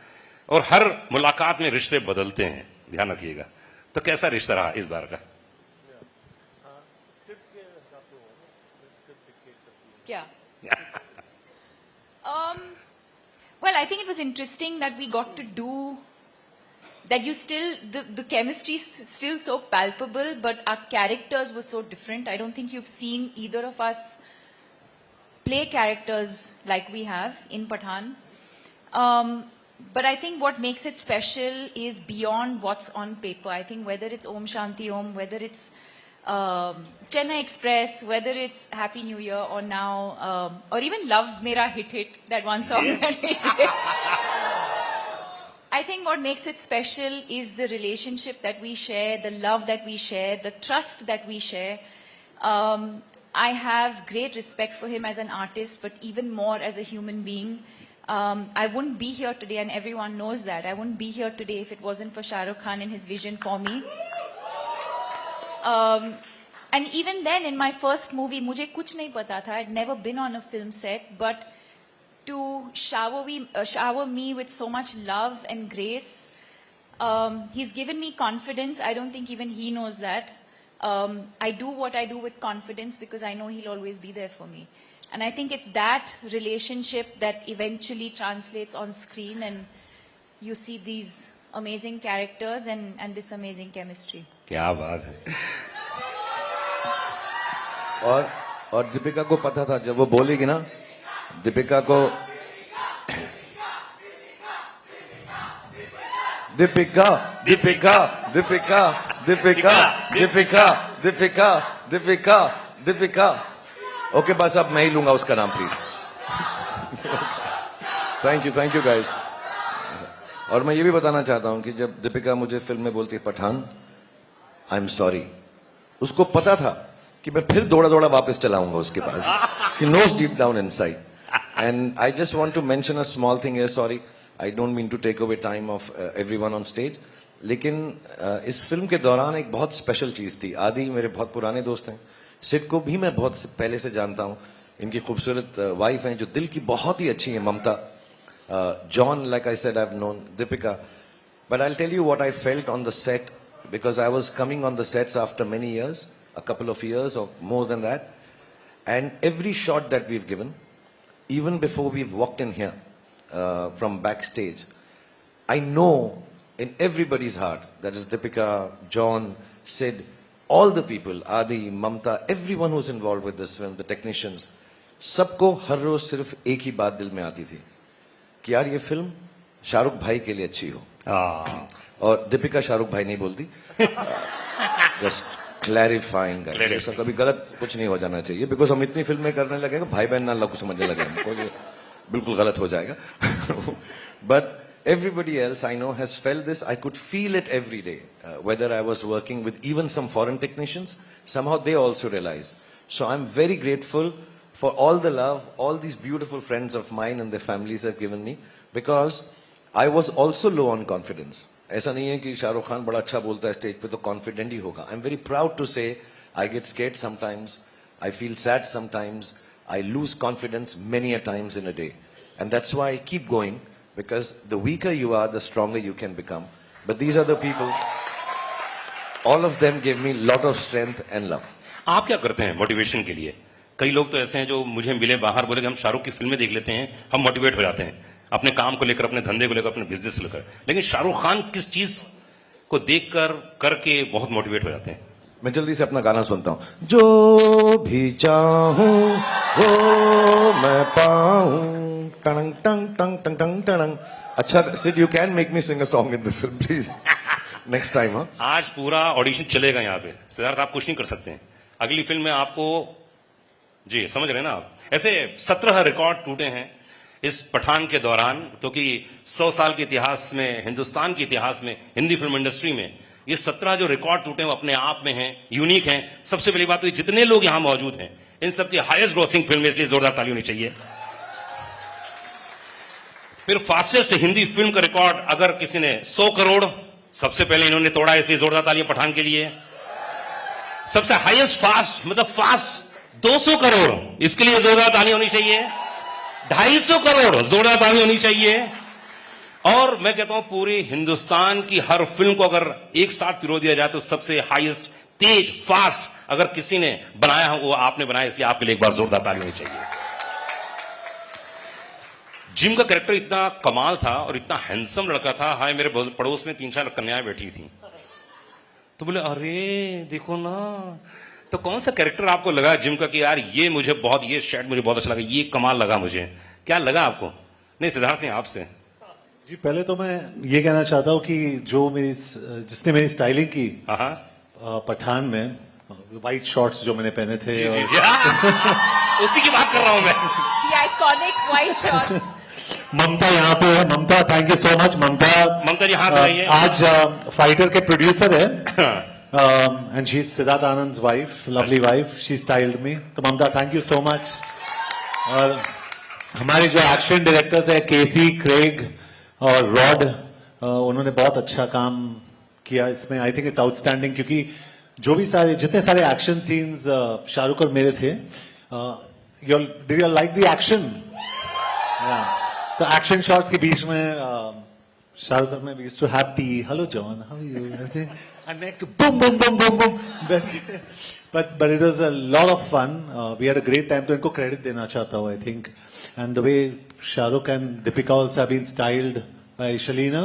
और हर मुलाकात में रिश्ते बदलते हैं, ध्यान रखिएगा। तो कैसा रिश्ता रहा इस बार का? क्या? Well, I think it was interesting that we got to do that. The chemistry is still so palpable, but our characters were so different. I don't think you've seen either of us play characters like we have in Pathaan. But I think what makes it special is beyond what's on paper. I think whether it's Om Shanti Om, whether it's Chennai Express, whether it's Happy New Year, or now, or even Love Mera Hit, that one song that we did. I think what makes it special is the relationship that we share, the love that we share, the trust that we share. I have great respect for him as an artist, but even more as a human being. I wouldn't be here today, and everyone knows that. I wouldn't be here today if it wasn't for Shah Rukh Khan and his vision for me. And even then, in my first movie, मुझे कुछ नहीं पता था. I'd never been on a film set, but to shower me with so much love and grace, he's given me confidence. I don't think even he knows that. I do what I do with confidence because I know he'll always be there for me. And I think it's that relationship that eventually translates on screen, and you see these amazing characters and this amazing chemistry. क्या बात है। और दीपिका को पता था, जब वो बोलेगी ना, दीपिका को दीपिका दीपिका दीपिका दीपिका दीपिका दीपिका दीपिका दीपिका ओके, बस अब मैं ही लूंगा उसका नाम, प्लीज। Thank you guys. और मैं ये भी बताना चाहता हूं कि जब दीपिका मुझे फिल्म में बोलती है पठान, आई एम सॉरी, उसको पता था कि मैं फिर दौड़ा दौड़ा वापस चलाऊंगा उसके पास। She knows deep down inside. And I just want to mention a small thing here, sorry, I don't mean to take away time of everyone on stage, लेकिन इस फिल्म के दौरान एक बहुत स्पेशल चीज थी। आदि मेरे बहुत पुराने दोस्त हैं, सिड को भी मैं बहुत पहले से जानता हूं। इनकी खूबसूरत वाइफ हैं जो दिल की बहुत ही अच्छी है, ममता। John, like I said, I've known Deepika, but I'll tell you what I felt on the set, because I was coming on the sets after many years, a couple of years or more than that, and every shot that we've given, even before we've walked in here from backstage, I know in everybody's heart, that is Deepika, John, Sid, all the people, Adi, Mamta, everyone who's involved with this film, the technicians, सबको हर रोज सिर्फ एक ही बात दिल में आती थी कि यार ये फिल्म शाहरुख भाई के लिए अच्छी हो। और दीपिका शाहरुख भाई नहीं बोलती, जस्ट क्लैरिफाइंग, ऐसा कभी गलत कुछ नहीं हो जाना चाहिए, बिकॉज हम इतनी फिल्में करने लगे, भाई बहन ना लोग समझने लगे हमको, ये बिल्कुल गलत हो जाएगा। But everybody else I know has felt this. I could feel it every day. Whether I was working with even some foreign technicians, somehow they also realize. So I'm very grateful for all the love, all these beautiful friends of mine and their families have given me, because I was also low on confidence. ऐसा नहीं है कि शाहरुख खान बड़ा अच्छा बोलता है stage पे तो कॉन्फिडेंट ही होगा. I'm very proud to say I get scared sometimes, I feel sad sometimes, I lose confidence many a times in a day. And that's why I keep going, because the weaker you are, the stronger you can become. But these are the people, all of them gave me lot of strength and love. आप क्या करते हैं motivation के लिए? कई लोग तो ऐसे हैं जो मुझे मिले बाहर, बोले कि हम शाहरुख की फिल्में देख लेते हैं, हम मोटिवेट हो जाते हैं अपने काम को लेकर, अपने धंधे को लेकर, अपने बिजनेस को लेकर. लेकिन शाहरुख खान किस चीज को देखकर करके बहुत मोटिवेट हो जाते हैं? मैं जल्दी से अपना गाना सुनता हूं. जो भी चाहूं वो मैं पाऊं. टंग टंग टंग टंग टंग टंग. अच्छा Sid, you can make me sing a song in the film please next time. हाँ, आज पूरा ऑडिशन चलेगा यहाँ पे. सिद्धार्थ आप कुछ नहीं कर सकते हैं. अगली फिल्म में आपको, जी समझ रहे हैं ना आप, ऐसे 17 रिकॉर्ड टूटे हैं इस पठान के दौरान, क्योंकि 100 साल के इतिहास में, हिंदुस्तान के इतिहास में, हिंदी फिल्म इंडस्ट्री में ये 17 जो रिकॉर्ड टूटे हैं वो अपने आप में हैं, यूनिक हैं. सबसे पहली बात तो जितने लोग यहां मौजूद हैं इन सबकी हाईएस्ट ग्रॉसिंग फिल्म है, इसलिए जोरदार ताली होनी चाहिए. फिर फास्टेस्ट हिंदी फिल्म का रिकॉर्ड अगर किसी ने 100 करोड़ सबसे पहले इन्होंने तोड़ा, इसलिए जोरदार तालियां पठान के लिए. सबसे हाईएस्ट फास्ट, मतलब फास्ट 200 करोड़, इसके लिए जोरदार ताली होनी चाहिए. 250 करोड़, जोरदार ताली होनी चाहिए. और मैं कहता हूं पूरे हिंदुस्तान की हर फिल्म को अगर एक साथ पिरो दिया जाए तो सबसे हाईएस्ट, तेज, फास्ट अगर किसी ने बनाया हो वो आपने बनाया, इसलिए आपके लिए एक बार जोरदार ताली होनी चाहिए. जिम का कैरेक्टर इतना कमाल था और इतना हैंडसम लड़का था. हाय, मेरे पड़ोस में 3-4 कन्याएं बैठी थी, तो बोले अरे देखो ना. तो कौन सा कैरेक्टर आपको लगा जिम का कि यार ये मुझे बहुत, ये शर्ट मुझे बहुत अच्छा लगा, ये कमाल लगा मुझे? क्या लगा आपको? नहीं सिद्धार्थ ने आपसे. जी पहले तो मैं ये कहना चाहता हूँ कि जो जिसने मेरी स्टाइलिंग की पठान में, वाइट शॉर्ट्स जो मैंने पहने थे, जी, जी, उसी की बात कर रहा हूं मैं. The iconic white shorts. ममता यहाँ पे है. Mamta, thank you so much. Mamta ji हाथ लगाइए. आज फाइटर के प्रोड्यूसर है, and she is Siddharth Anand wife, lovely wife. She styled me. तो Mamta, thank you so much. और हमारे जो एक्शन डायरेक्टर्स है, केसी, क्रेग और रॉड, उन्होंने बहुत अच्छा काम किया इसमें. आई थिंक इट्स आउटस्टैंडिंग, क्योंकि जो भी जितने सारे एक्शन सीन्स शाहरुख और मेरे थे, did you like the action? तो एक्शन शॉट्स के बीच में शाहरुख और मैं we used to have tea. Hello John, how are you? And next to boom, boom, boom, boom, boom. But it was a lot of fun. We had a great time. तो इनको credit देना चाहता हूँ, I think. And the way Shahrukh and Deepika also have been styled by Shalina,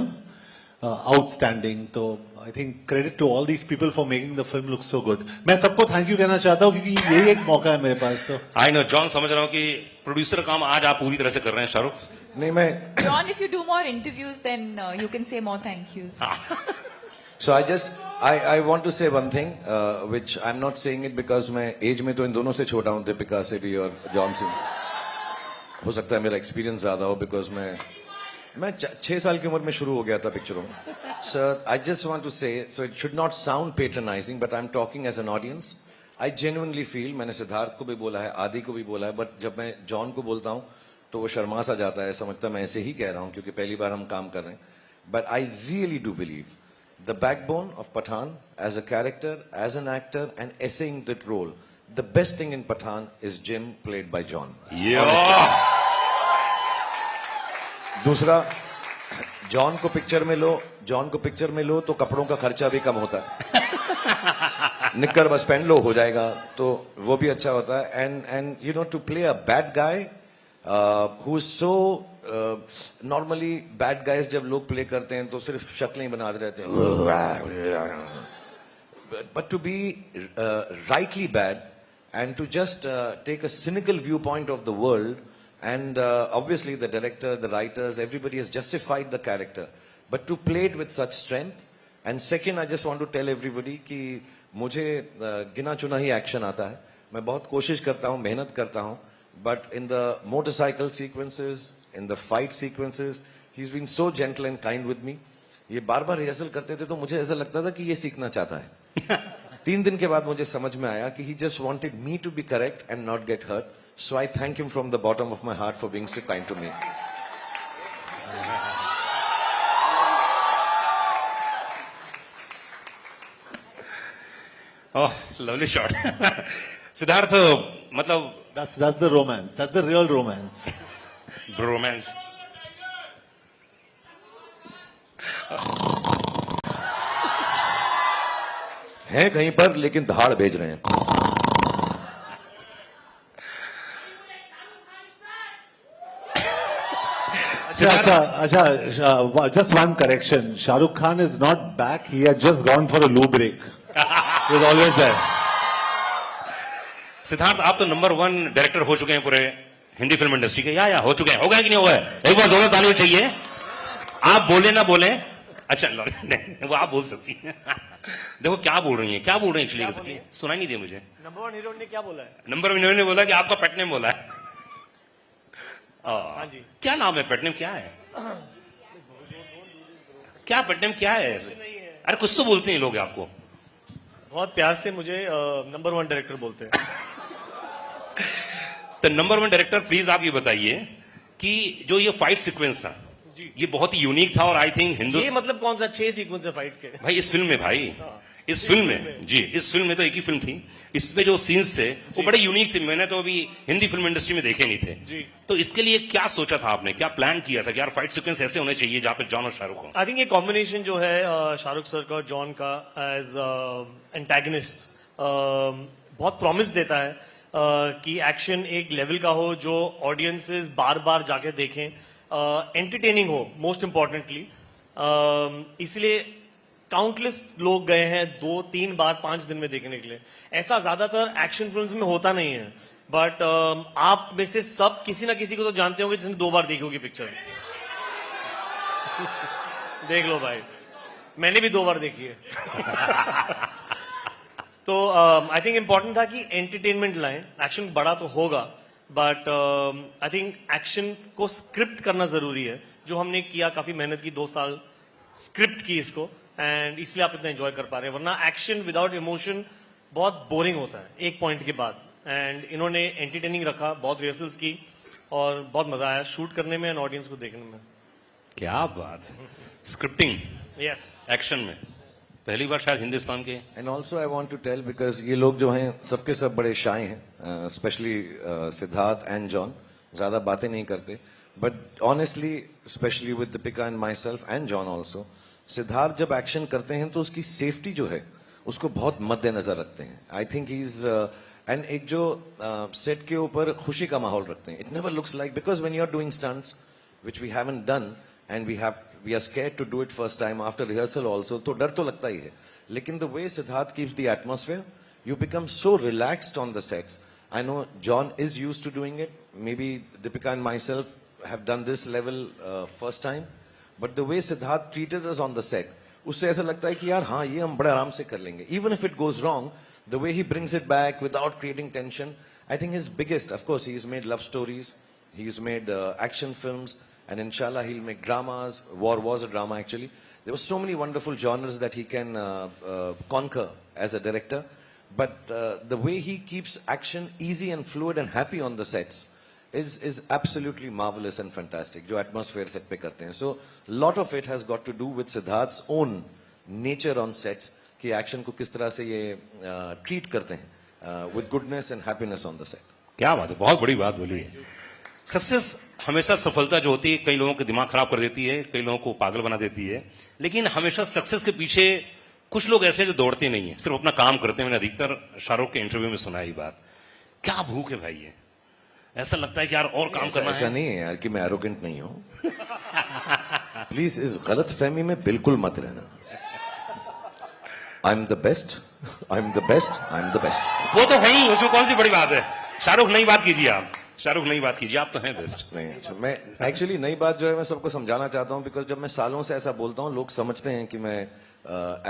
outstanding. तो I think credit to all these people for making the film look so good. मैं सबको thank you कहना चाहता हूँ क्योंकि यही एक मौका है मेरे पास. So I know, जॉन समझ रहा हूँ कि प्रोड्यूसर काम आज आप पूरी तरह से कर रहे हैं शाहरुख. नहीं मैं John, if you do more interviews, then you can say more thank yous. So I want to say one thing, which I'm not saying it because मैं एज में तो इन दोनों से छोटा हूँ, दीपिका से भी और जॉन से. हो सकता है मेरा एक्सपीरियंस ज्यादा हो, बिकॉज मैं 6 साल की उम्र में शुरू हो गया था पिक्चरों में. Sir I just want to say, so it should not sound patronising, but I am talking as an audience. I genuinely feel, मैंने सिद्धार्थ को भी बोला है, आदि को भी बोला है, बट जब मैं जॉन को बोलता हूँ तो वो शर्मा सा जाता है, समझता मैं ऐसे ही कह रहा हूँ क्योंकि पहली बार हम काम कर रहे हैं. But I really do believe the backbone of Pathan as a character, as an actor, and essaying that role. The best thing in Pathan is Jim, played by John. Yeah. दूसरा, जॉन को picture में लो तो कपड़ों का खर्चा भी कम होता है. निक्कर बस पहन लो हो जाएगा, तो वो भी अच्छा होता है. And you know, to play a bad guy who is so, normally bad guys जब लोग प्ले करते हैं तो सिर्फ शक्लें ही बनाते रहते हैं, but to be rightly bad and to just take a cynical viewpoint of the world, and obviously the director, the writers, everybody has justified the character, but to play it with such strength. And second, I just want to tell everybody कि मुझे गिना चुना ही action आता है. मैं बहुत कोशिश करता हूँ, मेहनत करता हूँ, but in the motorcycle sequences, in the fight sequences, he is been so gentle and kind with me. ये बार बार रिहर्सल करते थे तो मुझे ऐसा लगता था कि ये सीखना चाहता है. 3 दिन के बाद मुझे समझ में आया कि he just wanted me to be correct and not get hurt. So I thank him from the bottom of my heart for being so kind to me. Oh lovely shot. Siddharth मतलब That's the romance. That's the real romance. Romance. है कहीं पर लेकिन धाड़ भेज रहे हैं. Just one correction. Shah Rukh Khan is not back. He had just gone for a loo break. He was always there. Siddharth आप तो नंबर 1 डायरेक्टर हो चुके हैं पूरे हिंदी फिल्म इंडस्ट्री के. या हो चुके हैं. हो गए कि नहीं हो गए? एक बार जोरदार ताली चाहिए. आप बोले ना बोले. अच्छा नहीं वो आप बोल सकती हैं. देखो क्या बोल रही हैं, क्या बोल रही हैं एक्चुअली सुनाई नहीं दिया मुझे. नंबर 1 हीरो ने क्या बोला है? नंबर 1 ने बोला कि आपका पेट नेम बोला है. हाँ जी. क्या नाम है? पेट नेम क्या है? क्या पेट नेम क्या है? अरे कुछ तो बोलते हैं लोग आपको. बहुत प्यार से मुझे नंबर 1 डायरेक्टर बोलते हैं. तो नंबर 1 डायरेक्टर प्लीज आप ये बताइए कि जो ये फाइट सीक्वेंस था ये बहुत ही यूनिक था और आई थिंक ये हिंदुस्तान मतलब कौन सा 6 सीक्वेंस है फाइट के? भाई इस फिल्म में भाई इस फिल्म में जी इस फिल्म में तो एक ही फिल्म थी. इसमें जो सीन्स थे वो बड़े यूनिक थे. मैंने तो अभी हिंदी फिल्म इंडस्ट्री में देखे नहीं थे. जी. तो इसके लिए क्या सोचा था आपने, क्या प्लान किया था कि यार फाइट सीक्वेंस ऐसे होने चाहिए जहां पे जॉन और शाहरुख हो? आई थिंक ये कॉम्बिनेशन जो है शाहरुख सर का और जॉन का एज एंटेगनिस्ट बहुत प्रॉमिस देता है कि एक्शन एक लेवल का हो जो ऑडियंसेस बार बार जाके देखें, एंटरटेनिंग हो मोस्ट इंपॉर्टेंटली. इसलिए काउंटलेस लोग गए हैं 2-3 बार 5 दिन में देखने के लिए. ऐसा ज्यादातर एक्शन फिल्म्स में होता नहीं है. बट आप में से सब किसी ना किसी को तो जानते होंगे जिसने 2 बार देखी होगी पिक्चर. देख लो भाई, मैंने भी 2 बार देखी है. तो आई थिंक इंपॉर्टेंट था कि एंटरटेनमेंट लाएं. एक्शन बड़ा तो होगा बट आई थिंक एक्शन को स्क्रिप्ट करना जरूरी है, जो हमने किया. काफी मेहनत की, 2 साल स्क्रिप्ट की इसको, एंड इसलिए आप इतना एंजॉय कर पा रहे हैं. वरना एक्शन विदाउट इमोशन बहुत बोरिंग होता है एक पॉइंट के बाद. एंड इन्होंने एंटरटेनिंग रखा, बहुत रिहर्सल्स की और बहुत मजा आया शूट करने में एंड ऑडियंस को देखने में. क्या बात. Scripting yes. एक्शन में पहली बार शायद हिंदुस्तान के. And also I want to tell because ये लोग जो हैं सबके सब बड़े शाय हैं, स्पेशली सिद्धार्थ एंड जॉन. ज्यादा बातें नहीं करते but honestly specially with Deepika and my self and John also, Siddharth जब एक्शन करते हैं तो उसकी सेफ्टी जो है उसको बहुत मद्देनजर रखते हैं. आई थिंक ही इज एंड एक जो सेट के ऊपर खुशी का माहौल रखते हैं. It never looks like because when you are doing stunts which we haven't done and we are scared to do it first time after rehearsal also, तो डर तो लगता ही है. लेकिन the way Siddharth keeps the atmosphere, you become so relaxed on the sets. I know John is used to doing it. Maybe Deepika and myself have done this level first time. But the way Siddharth treated us on the set, उससे ऐसा लगता है कि यार हाँ ये हम बड़े आराम से कर लेंगे. Even if it goes wrong, the way he brings it back without creating tension, I think his biggest, of course, he's made love stories, he's made action films, and inshallah he'll make dramas. War was a drama actually. There were so many wonderful genres that he can conquer as a director. But the way he keeps action easy and fluid and happy on the sets is absolutely marvelous and fantastic. जो atmosphere set पे करते हैं. So lot of it has got to do with Siddharth's own nature on sets कि action को किस तरह से ये treat करते हैं with goodness and happiness on the set. क्या बात है, बहुत बड़ी बात बोली है. सक्सेस हमेशा सफलता जो होती है कई लोगों के दिमाग खराब कर देती है, कई लोगों को पागल बना देती है. लेकिन हमेशा सक्सेस के पीछे कुछ लोग ऐसे जो दौड़ते नहीं है, सिर्फ अपना काम करते हैं. मैंने अधिकतर शाहरुख के इंटरव्यू में सुना है ये बात. क्या भूख है भाई ये. ऐसा लगता है कि यार और काम करना ऐसा है. नहीं है यार कि मैं एरोगेंट नहीं हूं. प्लीज इस गलत फहमी में बिल्कुल मत रहना. I am the best, I am the best, I am the best. वो तो है ही, उसमें कौन सी बड़ी बात है. शाहरुख नई बात कीजिए आप, शाहरुख नई बात कीजिए, आप तो हैं बेस्ट. नहीं अच्छा, मैं एक्चुअली नई बात जो है मैं सबको समझाना चाहता हूं बिकॉज जब मैं सालों से ऐसा बोलता हूं लोग समझते हैं कि मैं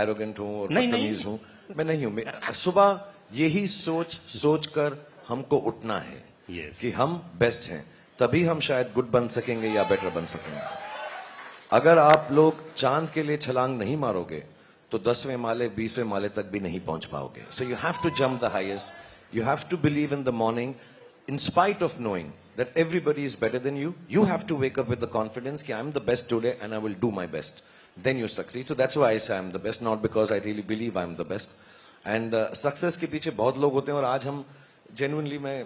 एरोगेंट हूं और नहीं, बदतमीज हूं. मैं नहीं हूं. सुबह यही सोच कर हमको उठना है Yes. कि हम बेस्ट हैं, तभी हम शायद गुड बन सकेंगे या बेटर बन सकेंगे. अगर आप लोग चांद के लिए छलांग नहीं मारोगे तो 10वें माले 20वें माले तक भी नहीं पहुंच पाओगे. So you have to jump the highest. You have to believe in the morning, in spite of knowing that everybody is better than you. You have to wake up with the confidence that I'm the best today and I will do my best. Then you succeed. So that's why I say I'm the best, not because I really believe I'm the best. And success के पीछे बहुत लोग होते हैं और आज हम genuinely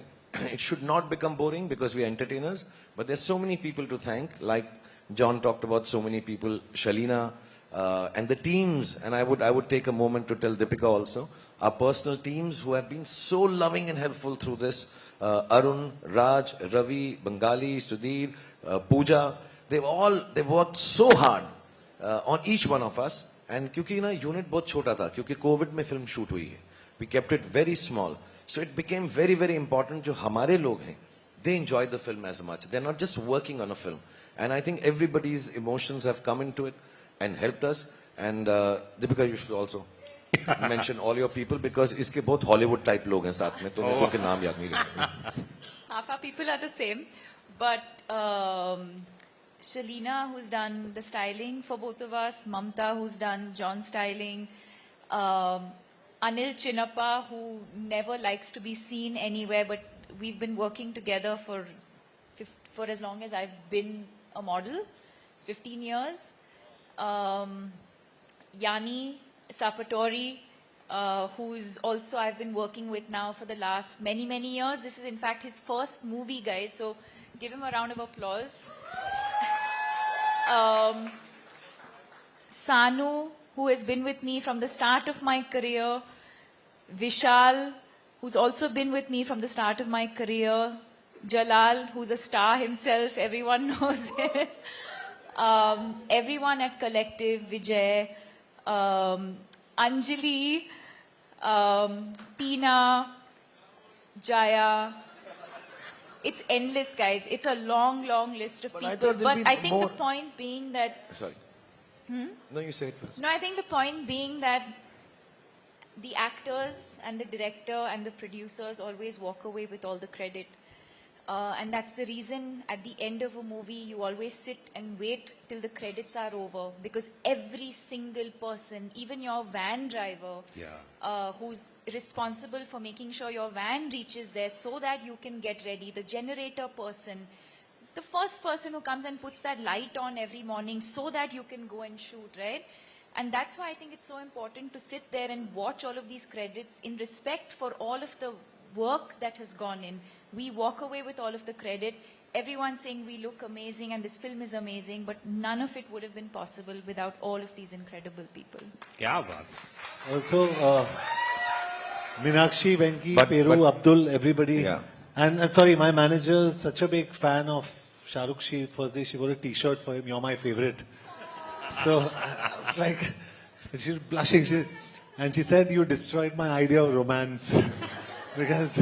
it should not become boring because we are entertainers. But there's so many people to thank. Like John talked about, so many people, Shalina, and the teams. And I would take a moment to tell Deepika also, our personal teams who have been so loving and helpful through this. Arun, Raj, Ravi, Bengali, Sudhir, Pooja, they've worked so hard on each one of us. And क्योंकि ना unit बहुत छोटा था, क्योंकि Covid में film shoot हुई है, we kept it very small, so it became very very important. जो हमारे लोग हैं, they enjoy the film as much. They're not just working on a film, and I think everybody's emotions have come into it and helped us. And Deepika, you should also mention all your people because इसके बहुत Hollywood type लोग हैं साथ में, तो मेरे को उनके नाम याद नहीं रहते. Half our people are the same, but Shalina, who's done the styling for both of us, Mamta, who's done John's styling, Anil Chinnappa, who never likes to be seen anywhere, but we've been working together for as long as I've been a model, 15 years. Yanni Sapatori, who's also I've been working with now for the last many, many years. This is in fact his first movie, guys, so give him a round of applause. Sanu, who has been with me from the start of my career. Vishal, who's also been with me from the start of my career. Jalal, who's a star himself, everyone knows it. Everyone at Collective, Vijay, Anjali, Tina, Jaya. It's endless, guys. It's a long, long list of people. But I think the point being that... Sorry. No, you say it first. No, I think the point being that the actors and the director and the producers always walk away with all the credit. And that's the reason at the end of a movie, you always sit and wait till the credits are over. Because every single person, even your van driver, who's responsible for making sure your van reaches there so that you can get ready, the generator person, the first person who comes and puts that light on every morning so that you can go and shoot, right? And that's why I think it's so important to sit there and watch all of these credits in respect for all of the work that has gone in. We walk away with all of the credit. Everyone's saying we look amazing and this film is amazing, but none of it would have been possible without all of these incredible people. क्या बात. Also, Meenakshi, Venki, But- Peru, but- Abdul, everybody. Yeah. And sorry, my manager is such a big fan of Shahrukh. First day she wore a t-shirt for him, "You're my favorite." So I was like, she's blushing. And she said, "You destroyed my idea of romance." Because,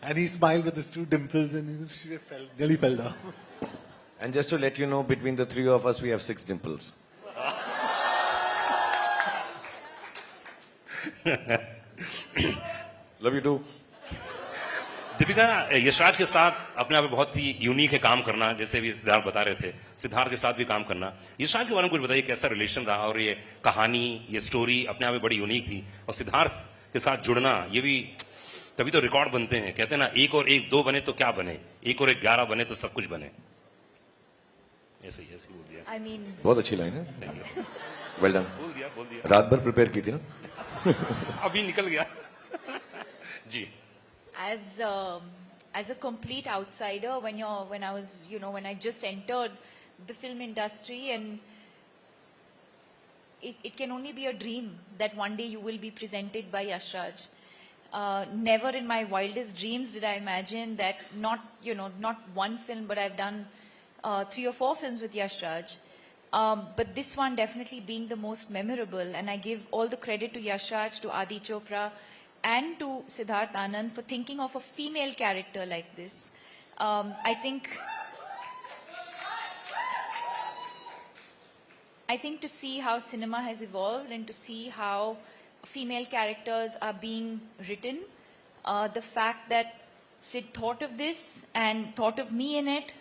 and he smiled with his two dimples and she just nearly fell down. And just to let you know, between the three of us, we have 6 dimples. Love you too. Deepika, Yashraj के साथ अपने आप में बहुत ही unique है काम करना, जैसे भी सिद्धार्थ बता रहे थे, सिद्धार्थ के साथ भी काम करना. यशराज के बारे में कुछ बताइए, कैसा रिलेशन रहा और ये कहानी, ये स्टोरी अपने आप में बड़ी यूनिक थी. और सिद्धार्थ के साथ जुड़ना, ये भी तभी तो रिकॉर्ड बनते हैं. कहते हैं ना, 1 और 1 2 बने तो क्या बने, 1 और 1 11 बने तो सब कुछ बने. ऐसे ही बोल दिया. I mean, बहुत अच्छी लाइन है. Thank you. Well done. बोल दिया. रात भर प्रिपेयर की थी ना. अभी निकल गया. जी. as a complete outsider, when I was, when I just entered the film industry, and it can only be a dream that one day you will be presented by Yashraj. Never in my wildest dreams did I imagine that not one film, but I've done 3 or 4 films with Yashraj. But this one definitely being the most memorable, and I give all the credit to Yashraj, to Adi Chopra, and to Siddharth Anand for thinking of a female character like this. I think to see how cinema has evolved and to see how female characters are being written, the fact that Sid thought of this and thought of me in it,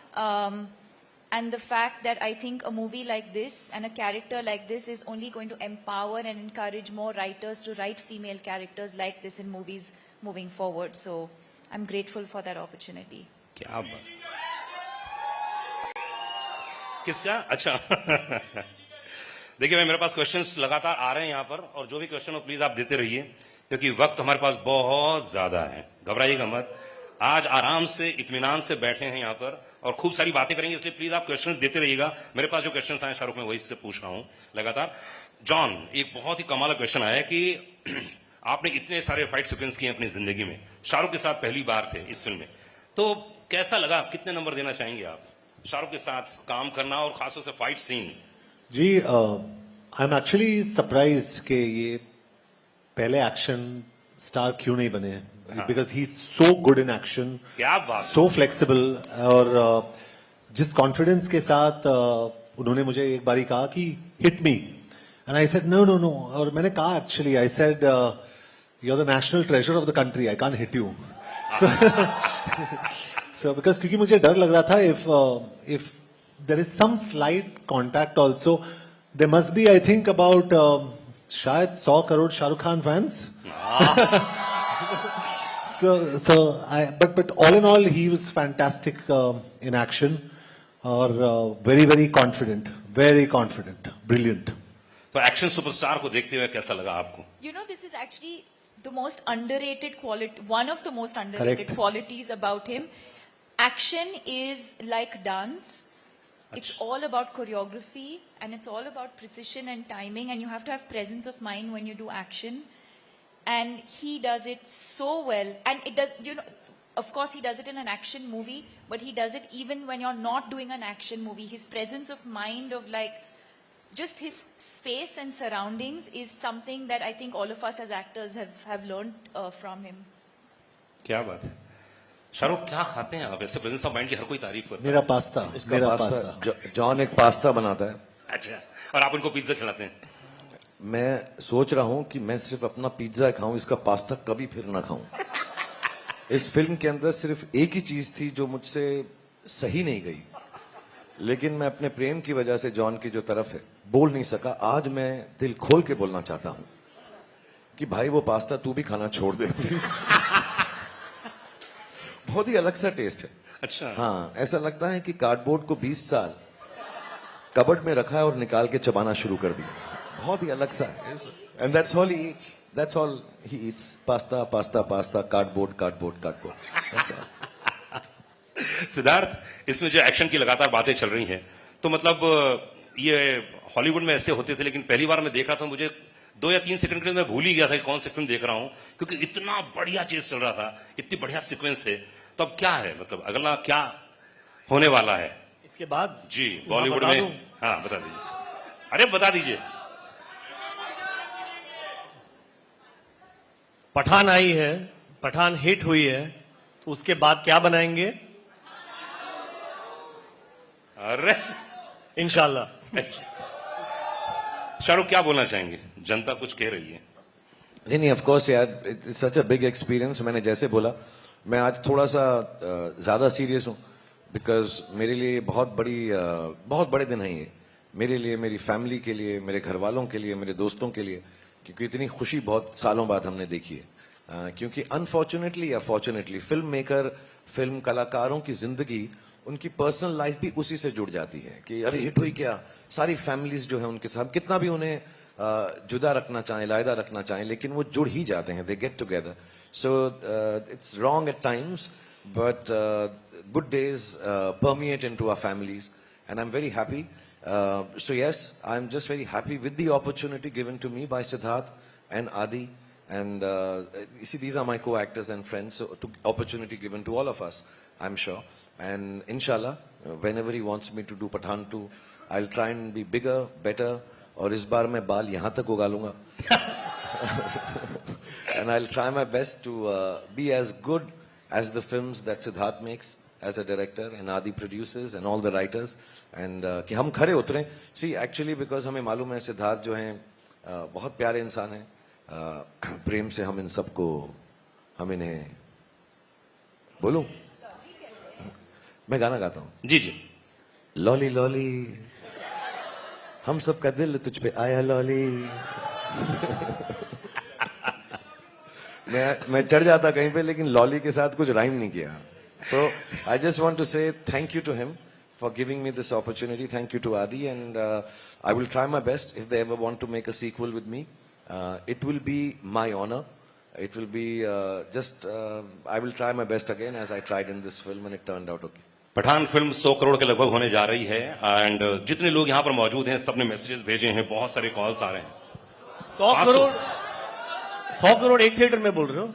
And the fact that I think a movie like this and a character like this is only going to empower and encourage more writers to write female characters like this in movies moving forward. So I'm grateful for that opportunity. क्या बात, किसका? अच्छा देखिए, मेरे पास questions लगातार आ रहे हैं यहाँ पर, और जो भी क्वेश्चन हो प्लीज आप देते रहिए, क्योंकि वक्त हमारे पास बहुत ज्यादा है। घबराइएगा मत, आज आराम से इत्मीनान से बैठे हैं यहाँ पर और खूब सारी बातें करेंगे, इसलिए प्लीज आप क्वेश्चंस देते रहिएगा। मेरे पास जो क्वेश्चंस आए शाहरुख, मैं वही से पूछ रहा हूं लगातार। जॉन, एक बहुत ही कमाल का क्वेश्चन आया कि आपने इतने सारे फाइट सीक्वेंस किए अपनी जिंदगी में, शाहरुख के साथ पहली बार थे इस फिल्म में, तो कैसा लगा? कितने नंबर देना चाहेंगे आप शाहरुख के साथ काम करना और खासतौर से फाइट सीन? जी, आई एम एक्चुअली सरप्राइज कि ये पहले एक्शन स्टार क्यों नहीं बने, because he is so good in action, क्या बात, सो फ्लेक्सिबल, और जिस कॉन्फिडेंस के साथ उन्होंने मुझे एक बारी कहा कि hit me, and I said no no no, और मैंने कहा actually I said you are the national treasure of the country, I can't hit you. So because क्योंकि मुझे डर लग रहा था if there is some slight contact also. There must be, I think, about शायद 100 crore Shahrukh Khan fans. But all in all, he was fantastic in action, और very confident, brilliant. तो action superstar को देखते हुए कैसा लगा आपको? You know, this is actually the most underrated quality, one of the most underrated Correct. qualities about him. Action is like dance. It's all about choreography and it's all about precision and timing, and you have to have presence of mind when you do action. And he does it so well. And it does, you know, of course he does it in an action movie, but he does it even when you're not doing an action movie. His presence of mind, of like, just his space and surroundings is something that I think all of us as actors have learned from him. क्या बात है। शाहरुख, क्या खाते हैं आप? ऐसे presence of mind की हर कोई तारीफ करता है। मेरा पास्ता, इसका पास्ता, जॉन एक पास्ता बनाता है। अच्छा, और आप उनको पिज्जा खिलाते हैं? मैं सोच रहा हूं कि मैं सिर्फ अपना पिज्जा खाऊं, इसका पास्ता कभी फिर ना खाऊं। इस फिल्म के अंदर सिर्फ एक ही चीज थी जो मुझसे सही नहीं गई, लेकिन मैं अपने प्रेम की वजह से जॉन की जो तरफ है बोल नहीं सका। आज मैं दिल खोल के बोलना चाहता हूं कि भाई वो पास्ता तू भी खाना छोड़ दे प्लीज। बहुत ही अलग सा टेस्ट है। अच्छा, हाँ, ऐसा लगता है कि कार्डबोर्ड को 20 साल कबर्ड में रखा है और निकाल के चबाना शुरू कर दिया। बहुत ही अलग सा है। And that's all he eats, that's all he eats, pasta pasta pasta, cardboard cardboard cardboard. Siddharth, इसमें जो एक्शन की लगातार बातें चल रही हैं, तो मतलब ये हॉलीवुड में ऐसे होते थे, लेकिन पहली बार मैं देख रहा था, मुझे 2 या 3 सेकंड के लिए मैं भूल ही गया था कि कौन सी फिल्म देख रहा हूं, क्योंकि इतना बढ़िया चीज चल रहा था, इतनी बढ़िया सीक्वेंस है। तो अब क्या है, मतलब अगला क्या होने वाला है इसके बाद? जी, बॉलीवुड बता में? दूं? हाँ, बता दीजिए। अरे बता दीजिए। पठान आई है, पठान हिट हुई है, तो उसके बाद क्या बनाएंगे? अरे इंशाल्लाह। शाहरुख क्या बोलना चाहेंगे? जनता कुछ कह रही है। नहीं, ऑफ कोर्स यार, it's such a big experience. मैंने जैसे बोला, मैं आज थोड़ा सा ज्यादा सीरियस हूं, बिकॉज मेरे लिए बहुत बड़े दिन हैं ये, मेरे लिए, मेरी फैमिली के लिए, मेरे घर वालों के लिए, मेरे दोस्तों के लिए, क्योंकि इतनी खुशी बहुत सालों बाद हमने देखी है। क्योंकि अनफॉर्चुनेटली या फॉर्चुनेटली फिल्म मेकर, फिल्म कलाकारों की जिंदगी, उनकी पर्सनल लाइफ भी उसी से जुड़ जाती है कि अरे हिट हुई क्या, सारी फैमिलीज जो है उनके साथ कितना भी उन्हें जुदा रखना चाहें, लायदा रखना चाहें, लेकिन वो जुड़ ही जाते हैं, they get together. So it's wrong at times, but good days permeate into our families, and I'm very happy. So yes, I'm just very happy with the opportunity given to me by Siddharth and Adi, and you see, these are my co-actors and friends, so opportunity given to all of us, I'm sure. And inshallah, whenever he wants me to do Pathaan 2, I'll try and be bigger, better, और इस बार मैं बाल यहाँ तक उगा लूंगा। And I'll try my best to be as good as the films that Siddharth makes as a director, and Adi produces, and all the writers, and कि हम खरे उतरें। See, actually, because हमें मालूम है सिद्धार्थ जो हैं बहुत प्यारे इंसान हैं, प्रेम से हम इन सबको, हम इन्हें बोलूं, मैं गाना गाता हूं। जी जी। लॉली लॉली, हम सबका दिल तुझ पे आया लॉली। मैं चढ़ जाता कहीं पे, लेकिन लॉली के साथ कुछ राइम नहीं किया। तो I just want to say thank you to him for giving me this opportunity. Thank you to Adi, and I will try my best if they ever want to make a sequel with me. It will be my honor. It will be I will try my best again as I tried in this film, and it turned out okay. Pathaan फिल्म 100 करोड़ के लगभग होने जा रही है and जितने लोग यहाँ पर मौजूद हैं सबने मैसेजेस भेजे हैं, बहुत सारे कॉल्स आ रहे हैं। 100 करोड़ एक थिएटर में बोल रहे हो?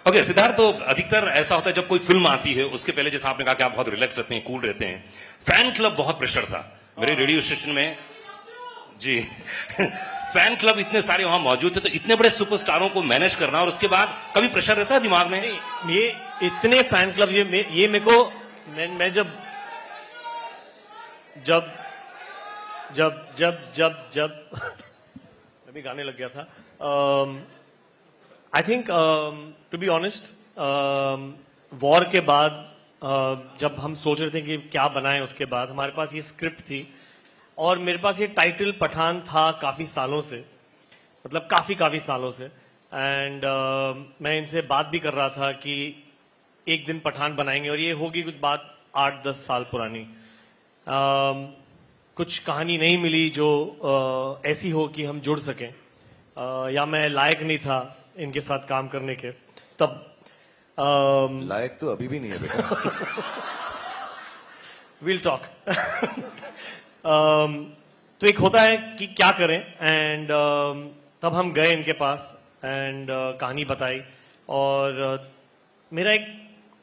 ओके सिद्धार्थ, तो अधिकतर ऐसा होता है जब कोई फिल्म आती है उसके पहले, जैसा आपने कहा कि आप बहुत रिलैक्स रहते हैं, कूल रहते हैं, फैन क्लब बहुत प्रेशर था मेरे रेडियो स्टेशन में जी। फैन क्लब इतने सारे वहां मौजूद थे, तो इतने बड़े सुपरस्टारों को मैनेज करना और उसके बाद कभी प्रेशर रहता है दिमाग में? ये इतने फैन क्लब, ये मेरे को मैं जब जब जब जब जब जब मैं भी गाने लग गया था। I think to be honest, War के बाद जब हम सोच रहे थे कि क्या बनाएं, उसके बाद हमारे पास ये स्क्रिप्ट थी और मेरे पास ये टाइटल पठान था काफी सालों से, मतलब काफी सालों से। एंड मैं इनसे बात भी कर रहा था कि एक दिन पठान बनाएंगे, और ये होगी कुछ बात 8-10 साल पुरानी। कुछ कहानी नहीं मिली जो ऐसी हो कि हम जुड़ सकें, या मैं लायक नहीं था इनके साथ काम करने के तब। लायक तो अभी भी नहीं है बेटा। Will talk. तो एक होता है कि क्या करें, एंड तब हम गए इनके पास एंड कहानी बताई। और मेरा एक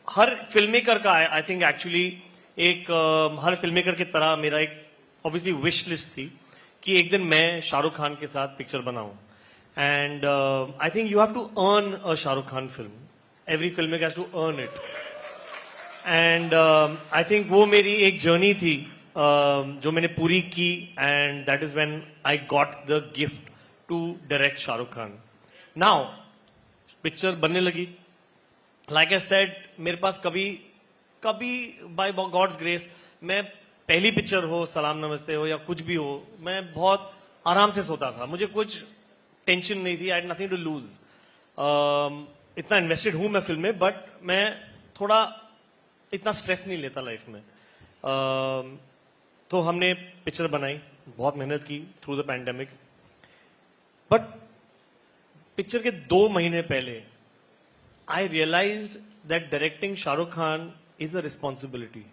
हर फिल्म मेकर का आई थिंक एक्चुअली एक हर फिल्म मेकर की तरह मेरा एक ऑब्वियसली विश लिस्ट थी कि एक दिन मैं शाहरुख खान के साथ पिक्चर बनाऊं। And I think you have to earn a Shah Rukh Khan film. Every filmmaker has to earn it. And I think वो मेरी एक journey थी जो मैंने पूरी की, and that is when I got the gift to direct Shah Rukh Khan. Now, picture बनने लगी. Like I said, मेरे पास कभी by God's grace, मैं पहली पिक्चर हो, सलाम नमस्ते हो या कुछ भी हो, मैं बहुत आराम से सोता था। मुझे कुछ टेंशन नहीं थी, I had nothing to lose. इतना इन्वेस्टेड हूं मैं फिल्म में, बट मैं थोड़ा इतना स्ट्रेस नहीं लेता लाइफ में। तो हमने पिक्चर बनाई, बहुत मेहनत की through the pandemic. But picture के 2 महीने पहले I realised that directing Shahrukh Khan is a responsibility,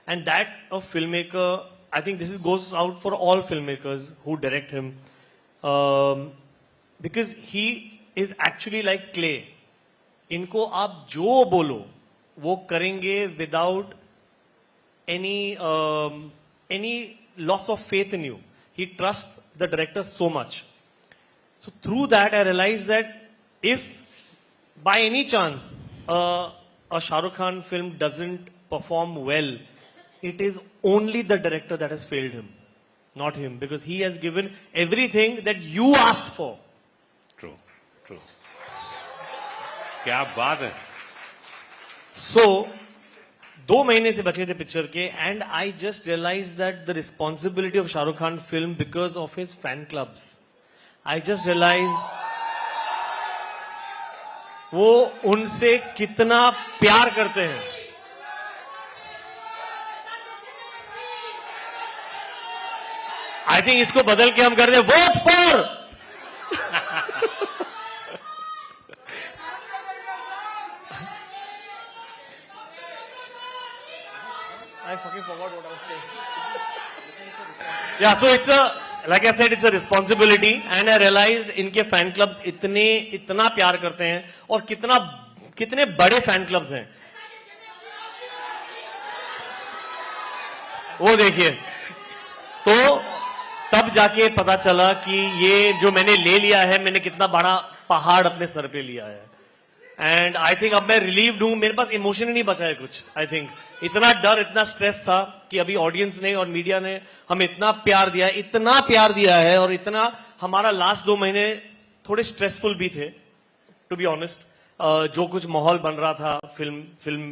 and that a film maker, I think this goes out for all film makers who direct him, because he is actually like clay. इनको आप जो बोलो वो करेंगे without any loss of faith in you. He trusts the director so much. So through that I realized that if by any chance a Shah Rukh Khan film doesn't perform well, it is only the director that has failed him, not him, because he has given everything that you asked for. True. क्या बात है। So 2 महीने से बचे थे picture के, and I just realized that the responsibility of Shah Rukh Khan film because of his fan clubs. I just realized वो उनसे कितना प्यार करते हैं। आई थिंक इसको बदल के हम कर रहे vote for. I fucking forgot what I was saying. Yeah, so it's like I said, it's a responsibility, and I realized इनके फैन क्लब्स इतना प्यार करते हैं, और कितने बड़े फैन क्लब्स हैं वो देखिए। तो तब जाके पता चला कि ये जो मैंने ले लिया है, मैंने कितना बड़ा पहाड़ अपने सर पे लिया है। एंड आई थिंक अब मैं रिलीव्ड हूं, मेरे पास इमोशन ही नहीं बचा है कुछ। आई थिंक इतना डर, इतना स्ट्रेस था कि अभी ऑडियंस ने और मीडिया ने हमें इतना प्यार दिया है, इतना प्यार दिया है, और इतना हमारा लास्ट 2 महीने थोड़े स्ट्रेसफुल भी थे टू बी ऑनेस्ट। जो कुछ माहौल बन रहा था फिल्म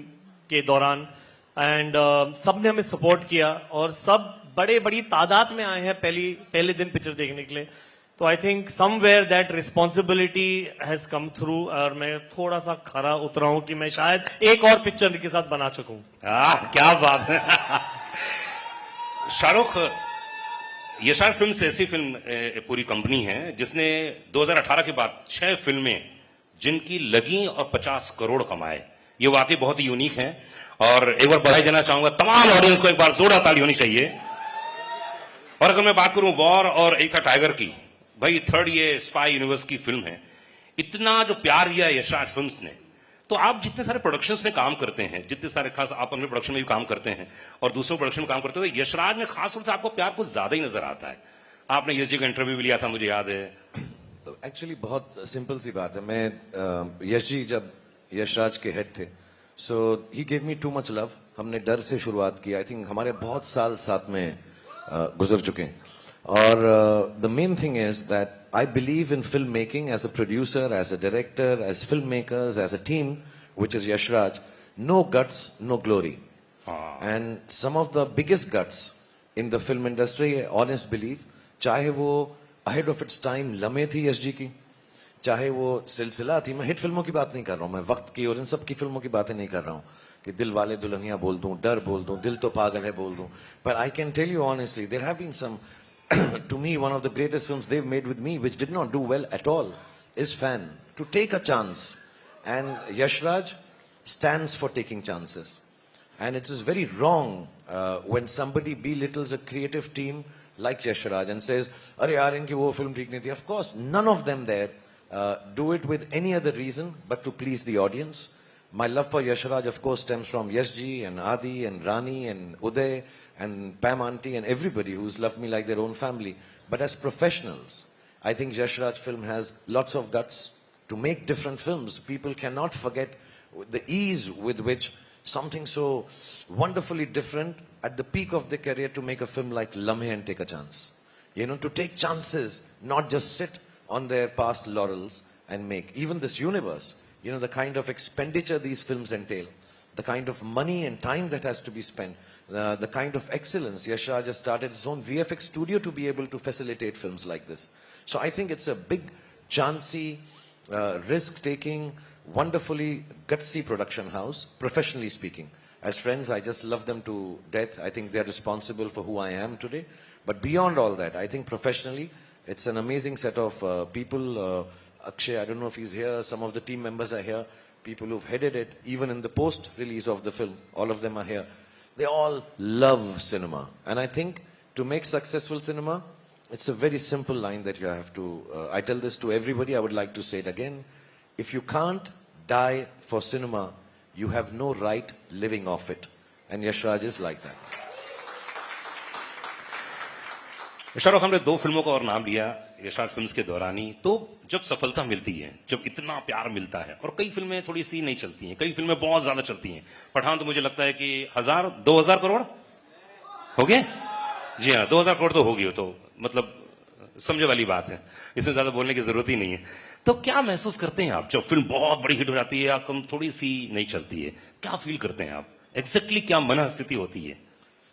के दौरान, एंड सब ने हमें सपोर्ट किया और सब बड़ी तादाद में आए हैं पहले दिन पिक्चर देखने के लिए। तो I think somewhere that responsibility has come through, और मैं थोड़ा सा खरा उतरा हूं कि मैं शायद एक और पिक्चर के साथ बना चुका हूं। क्या बात है। शाहरुख, यशराज फिल्म्स ऐसी फिल्म पूरी कंपनी है जिसने 2018 के बाद 6 फिल्में जिनकी लगी और 50 करोड़ कमाए। ये वाकई बहुत ही यूनिक है, और एक बार बधाई देना चाहूंगा तमाम ऑडियंस को, एक बार जोरदार ताली होनी चाहिए। और अगर मैं बात करूं वॉर और एक था टाइगर की, भाई 3rd ये स्पाई यूनिवर्स की फिल्म है, इतना जो प्यार दिया यशराज फिल्म्स ने। तो आप जितने सारे प्रोडक्शंस में काम करते हैं, जितने सारे खास आप अपने प्रोडक्शन में भी काम करते हैं और दूसरों प्रोडक्शन में काम करते हैं, तो यशराज में खास तौर से आपको प्यार कुछ ज्यादा ही नजर आता है। आपने यश जी का इंटरव्यू भी लिया था, मुझे याद है। एक्चुअली बहुत सिंपल सी बात है। मैं यश जी जब यशराज के हेड थे, so he gave me too much love. हमने डर से शुरुआत की। आई थिंक हमारे बहुत साल साथ में गुजर चुके हैं। और the main thing is that I believe in film making as a producer, as a director, as film makers, as a team which is Yashraj, no guts, no glory. And some of the biggest guts in the film industry, honest belief, चाहे वो ahead of its time लम्हे थी SG की, चाहे वो सिलसिला थी। मैं हिट फिल्मों की बात नहीं कर रहा हूँ, मैं वक्त की और इन सब की फिल्मों की बातें नहीं कर रहा हूँ कि दिल वाले दुल्हनिया बोल दूं, डर बोल दूं, दिल तो पागल है बोल दूं। But I can tell you honestly, there have been some, to me, one of the greatest films they've made with me, which did not do well at all, is Fan. To take a chance. And Yashraj stands for taking chances. And it is very wrong when somebody belittles a creative team like Yashraj and says, "Arey yaar, inki wo film theek nahi thi." Of course, none of them there do it with any other reason but to please the audience. My love for Yashraj, of course, stems from Yashji and Adi and Rani and Uday and Pam Auntie and everybody who's loved me like their own family. But as professionals, I think Yashraj film has lots of guts to make different films. People cannot forget the ease with which something so wonderfully different at the peak of their career to make a film like Lamhe and take a chance. You know, to take chances, not just sit on their past laurels and make. Even this universe, you know, the kind of expenditure these films entail, the kind of money and time that has to be spent, the kind of excellence. Yashraj has started his own VFX studio to be able to facilitate films like this. So I think it's a big, chancy, risk-taking, wonderfully gutsy production house, professionally speaking. As friends, I just love them to death. I think they're responsible for who I am today. But beyond all that, I think professionally, it's an amazing set of people. Akshay, I don't know if he's here. Some of the team members are here. People who've headed it, even in the post-release of the film, all of them are here. They all love cinema. And I think to make successful cinema, it's a very simple line that you have to, I tell this to everybody, I would like to say it again. If you can't die for cinema, you have no right living off it. And Yashraj is like that. Shahrukh, हमने 2 फिल्मों का और नाम लिया Yashraj films के दौरान ही। तो जब सफलता मिलती है, जब इतना प्यार मिलता है, और कई फिल्में थोड़ी सी नहीं चलती हैं, कई फिल्में बहुत ज्यादा चलती हैं। पठान तो मुझे लगता है कि 2000 करोड़ हो गए। जी हाँ, 2000 करोड़ तो हो गई हो, तो मतलब समझे वाली बात है, इसमें ज्यादा बोलने की जरूरत ही नहीं है। तो क्या महसूस करते हैं आप जब फिल्म बहुत बड़ी हिट हो जाती है या कम थोड़ी सी नहीं चलती है? क्या फील करते हैं आप? एग्जैक्टली क्या मन स्थिति होती है?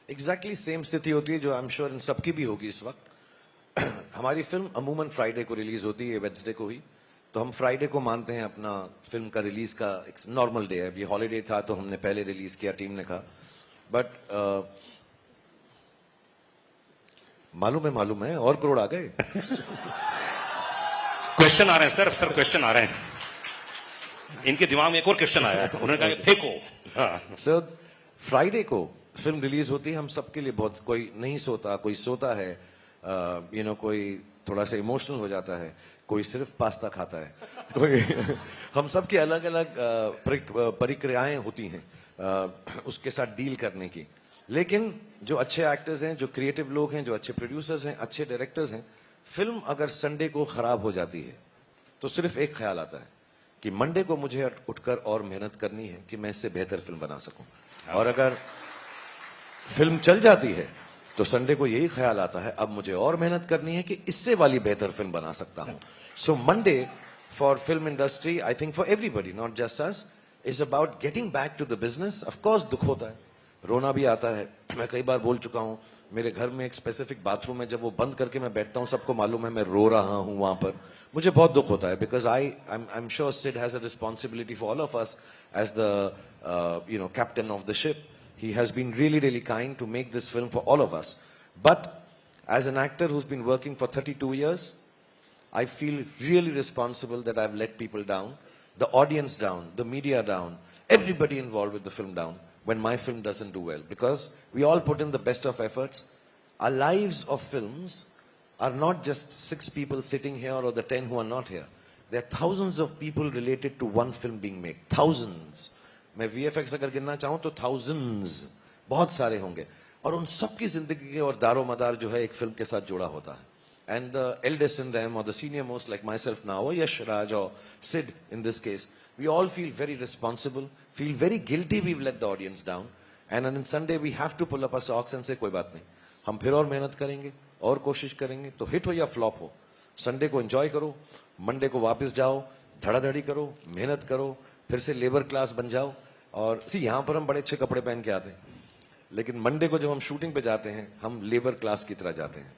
एग्जैक्टली सेम स्थिति होती है जो आई एम श्योर इन सबकी भी होगी इस वक्त। हमारी फिल्म अमूमन फ्राइडे को रिलीज होती है, वेडनेसडे को ही। तो हम फ्राइडे को मानते हैं अपना फिल्म का रिलीज का एक नॉर्मल डे है। ये हॉलीडे था तो हमने पहले रिलीज किया, टीम ने कहा। बट मालूम है और करोड़ आ गए। क्वेश्चन आ रहे हैं सर क्वेश्चन आ रहे हैं। इनके दिमाग में एक और क्वेश्चन आया है, उन्होंने कहा फेंको। सर फ्राइडे को फिल्म रिलीज होती है, हम सबके लिए बहुत, कोई नहीं सोता, कोई सोता है, यू नो, कोई थोड़ा सा इमोशनल हो जाता है, कोई सिर्फ पास्ता खाता है, कोई हम सबकी अलग अलग प्रक्रियाएं होती हैं उसके साथ डील करने की। लेकिन जो अच्छे एक्टर्स हैं, जो क्रिएटिव लोग हैं, जो अच्छे प्रोड्यूसर्स हैं, अच्छे डायरेक्टर्स हैं, फिल्म अगर संडे को खराब हो जाती है तो सिर्फ एक ख्याल आता है कि मंडे को मुझे उठकर और मेहनत करनी है कि मैं इससे बेहतर फिल्म बना सकूं, और अगर फिल्म चल जाती है तो संडे को यही ख्याल आता है अब मुझे और मेहनत करनी है कि इससे वाली बेहतर फिल्म बना सकता हूं. So Monday for film industry, I think for everybody, not just us, is about getting back to the business. Of course दुख होता है, रोना भी आता है. मैं कई बार बोल चुका हूं, मेरे घर में एक स्पेसिफिक बाथरूम है, जब वो बंद करके मैं बैठता हूं सबको मालूम है मैं रो रहा हूं वहां पर. मुझे बहुत दुख होता है because I am sure Sid has a responsibility for all of us as the captain of the ship. He has been really, really kind to make this film for all of us. But as an actor who's been working for 32 years, I feel really responsible that I've let people down, the audience down, the media down, everybody involved with the film down when my film doesn't do well. Because we all put in the best of efforts. Our lives of films are not just 6 people sitting here or the 10 who are not here. There are thousands of people related to one film being made. Thousands. मैं VFX अगर गिनना चाहूं तो thousands, बहुत सारे होंगे, और उन सबकी जिंदगी के और दारो मदार जो है एक फिल्म के साथ जुड़ा होता है. And the eldest in them or the senior most like myself now or Yash Raj or Sid in this case, we all feel very responsible, feel very guilty we've let the audience down, and on Sunday we have to pull up our socks and say कोई बात नहीं, हम फिर और मेहनत करेंगे और कोशिश करेंगे. तो हिट हो या फ्लॉप हो, संडे को एंजॉय करो, मंडे को वापस जाओ, धड़ाधड़ी करो, मेहनत करो, फिर से लेबर क्लास बन जाओ. और यहां पर हम बड़े अच्छे कपड़े पहन के आते हैं, लेकिन मंडे को जब हम शूटिंग पे जाते हैं हम लेबर क्लास की तरह जाते हैं.